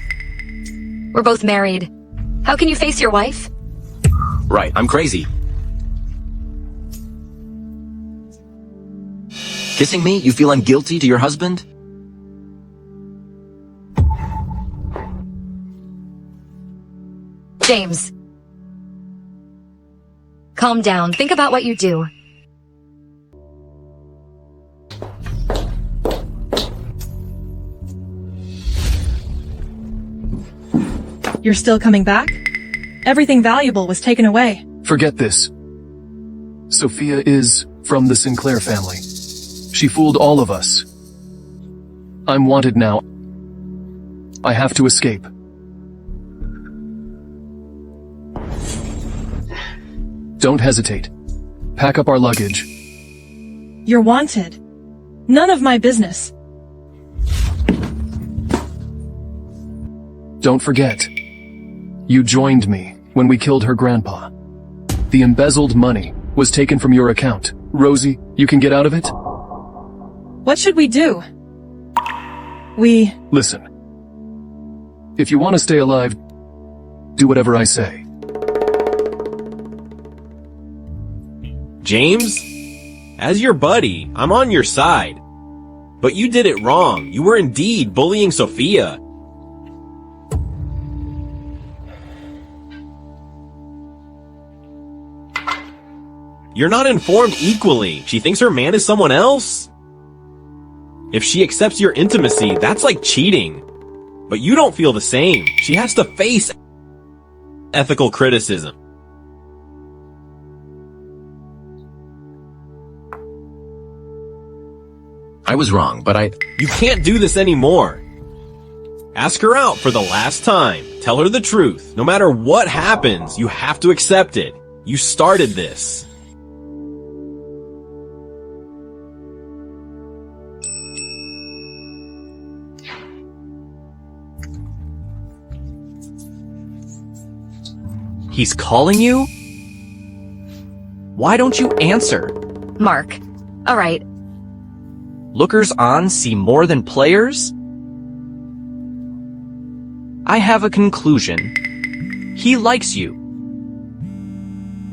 We're both married. How can you face your wife? Right, I'm crazy. Kissing me, you feel I'm guilty to your husband? James. Calm down. Think about what you do. You're still coming back? Everything valuable was taken away. Forget this. Sophia is from the Sinclair family. She fooled all of us. I'm wanted now. I have to escape. Don't hesitate. Pack up our luggage. You're wanted. None of my business. Don't forget. You joined me when we killed her grandpa. The embezzled money was taken from your account. Rosie, you can get out of it? What should we do? Listen. If you want to stay alive, do whatever I say. James? As your buddy, I'm on your side. But you did it wrong. You were indeed bullying Sophia. You're not informed equally. She thinks her man is someone else? If she accepts your intimacy, that's like cheating. But you don't feel the same. She has to face ethical criticism. I was wrong, but You can't do this anymore. Ask her out for the last time. Tell her the truth. No matter what happens, you have to accept it. You started this. He's calling you? Why don't you answer? Mark. All right. Lookers on see more than players? I have a conclusion. He likes you.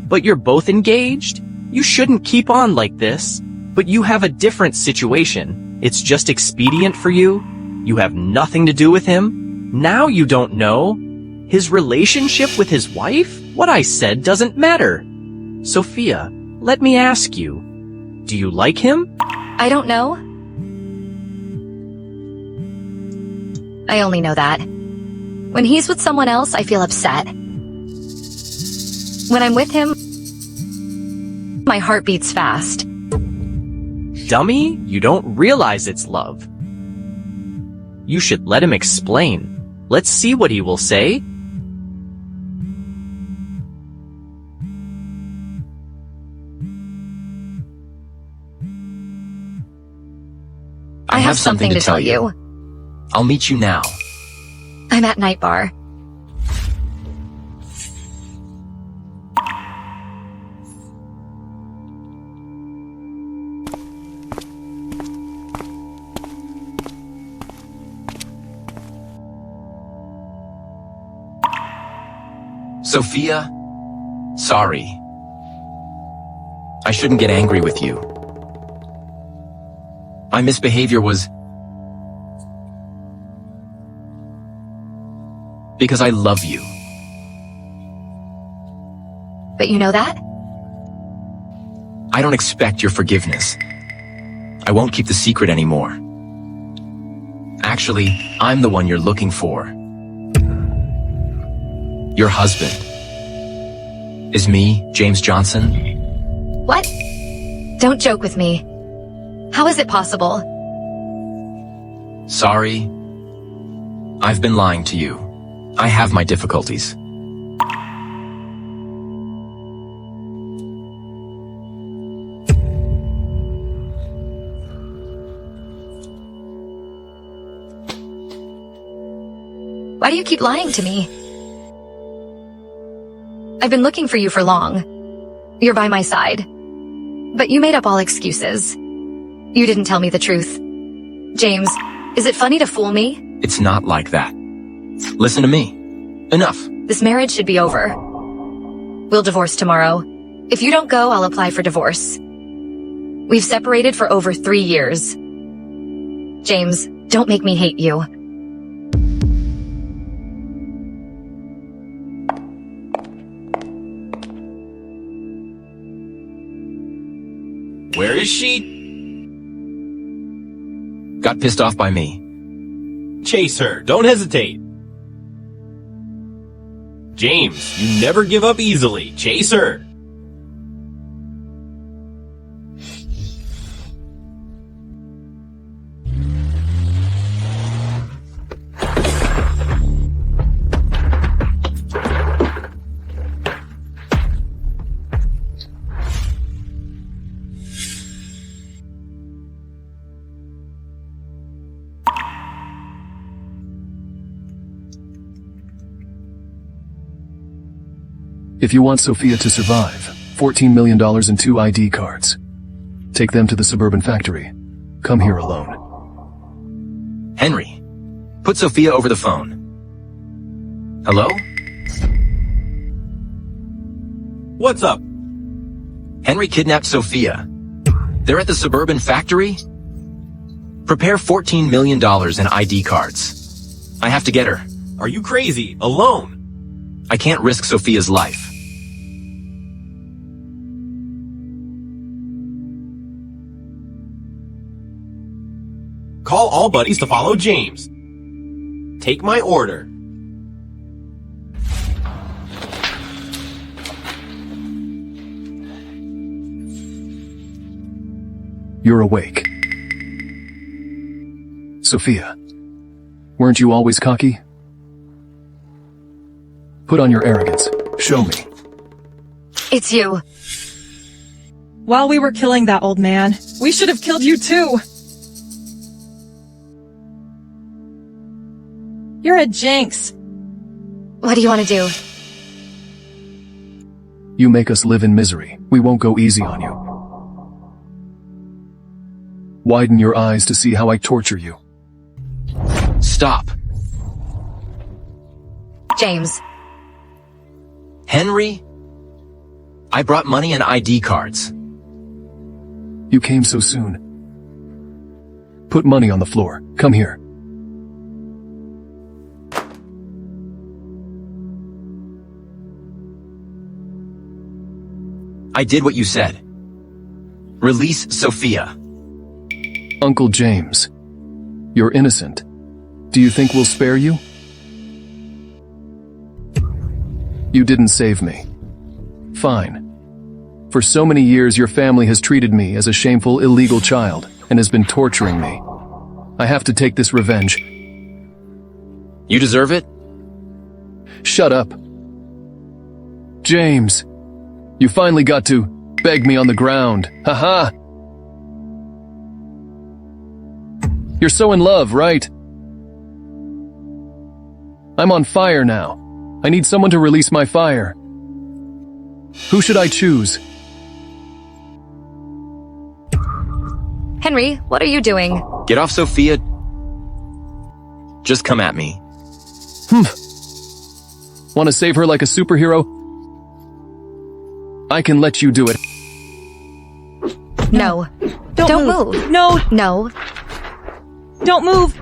But you're both engaged? You shouldn't keep on like this. But you have a different situation. It's just expedient for you. You have nothing to do with him. Now you don't know. His relationship with his wife? What I said doesn't matter. Sophia, let me ask you. Do you like him? I don't know. I only know that. When he's with someone else, I feel upset. When I'm with him, my heart beats fast. Dummy, you don't realize it's love. You should let him explain. Let's see what he will say. I have something to tell you. I'll meet you now. I'm at Night Bar. Sophia, sorry. I shouldn't get angry with you. My misbehavior was because I love you. But you know that? I don't expect your forgiveness. I won't keep the secret anymore. Actually, I'm the one you're looking for. Your husband is me, James Johnson. What? Don't joke with me. How is it possible? Sorry. I've been lying to you. I have my difficulties. Why do you keep lying to me? I've been looking for you for long. You're by my side. But you made up all excuses. You didn't tell me the truth. James, is it funny to fool me? It's not like that. Listen to me. Enough. This marriage should be over. We'll divorce tomorrow. If you don't go, I'll apply for divorce. We've separated for over 3 years. James, don't make me hate you. Where is she? Got pissed off by me. Chase her. Don't hesitate. James, you never give up easily. Chase her. If you want Sophia to survive, $14 million in 2 ID cards. Take them to the suburban factory. Come here alone. Henry, put Sophia over the phone. Hello? What's up? Henry kidnapped Sophia. They're at the suburban factory? Prepare $14 million in ID cards. I have to get her. Are you crazy? Alone? I can't risk Sophia's life. call all buddies to follow James. Take my order. You're awake. Sophia, weren't you always cocky? Put on your arrogance. Show me. It's you. While we were killing that old man, we should have killed you too. You're a jinx. What do you want to do? You make us live in misery. We won't go easy on you. Widen your eyes to see how I torture you. Stop. James. Henry? I brought money and ID cards. You came so soon. Put money on the floor. Come here. I did what you said. Release Sophia. Uncle James, you're innocent. Do you think we'll spare you? You didn't save me. Fine. For so many years, your family has treated me as a shameful, illegal child and has been torturing me. I have to take this revenge. You deserve it? Shut up. James, you finally got to beg me on the ground. Haha. You're so in love, right? I'm on fire now. I need someone to release my fire. Who should I choose? Henry, what are you doing? Get off Sophia. Just come at me. Want to save her like a superhero? I can let you do it. No. Don't move. No. No. Don't move.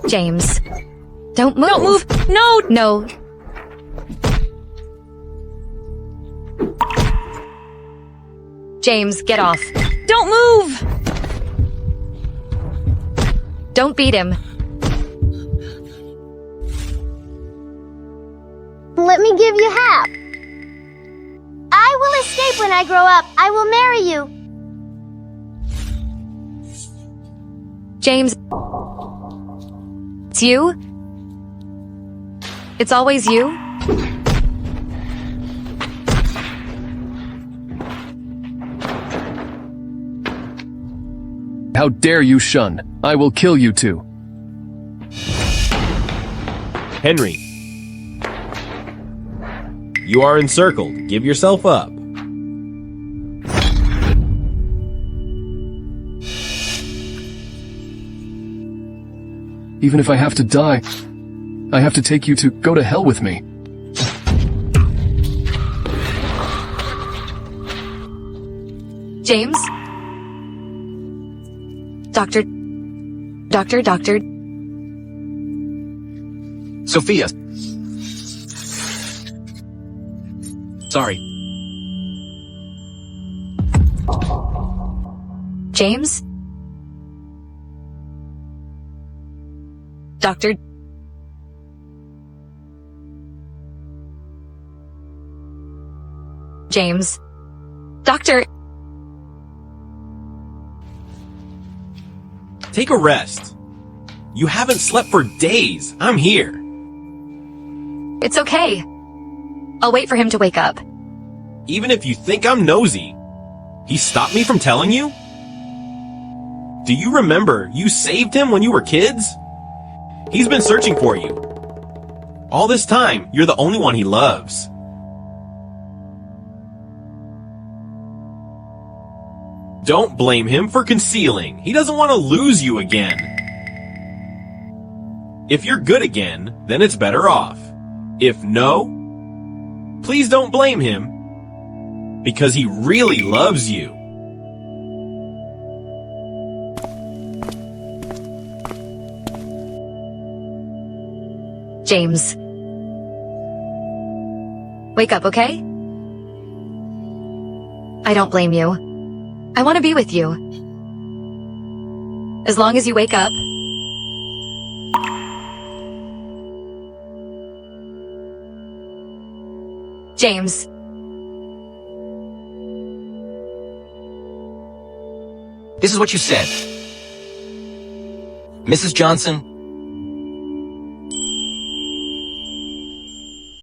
James. Don't move. Don't move. No. No. James, get off. Don't move. Don't beat him. Let me give you half. I will escape when I grow up. I will marry you. James. It's you? It's always you? How dare you shun? I will kill you too. Henry. You are encircled. Give yourself up. Even if I have to die, I have to take you to go to hell with me. James? Doctor. Sophia. Sorry. James? Doctor. James. Doctor. Take a rest. You haven't slept for days. I'm here. It's okay. I'll wait for him to wake up. Even if you think I'm nosy, he stopped me from telling you? Do you remember you saved him when you were kids? He's been searching for you. All this time, you're the only one he loves. Don't blame him for concealing. He doesn't want to lose you again. If you're good again, then it's better off. If no, please don't blame him, because he really loves you. James. Wake up, okay? I don't blame you. I want to be with you. As long as you wake up. James. This is what you said. Mrs. Johnson,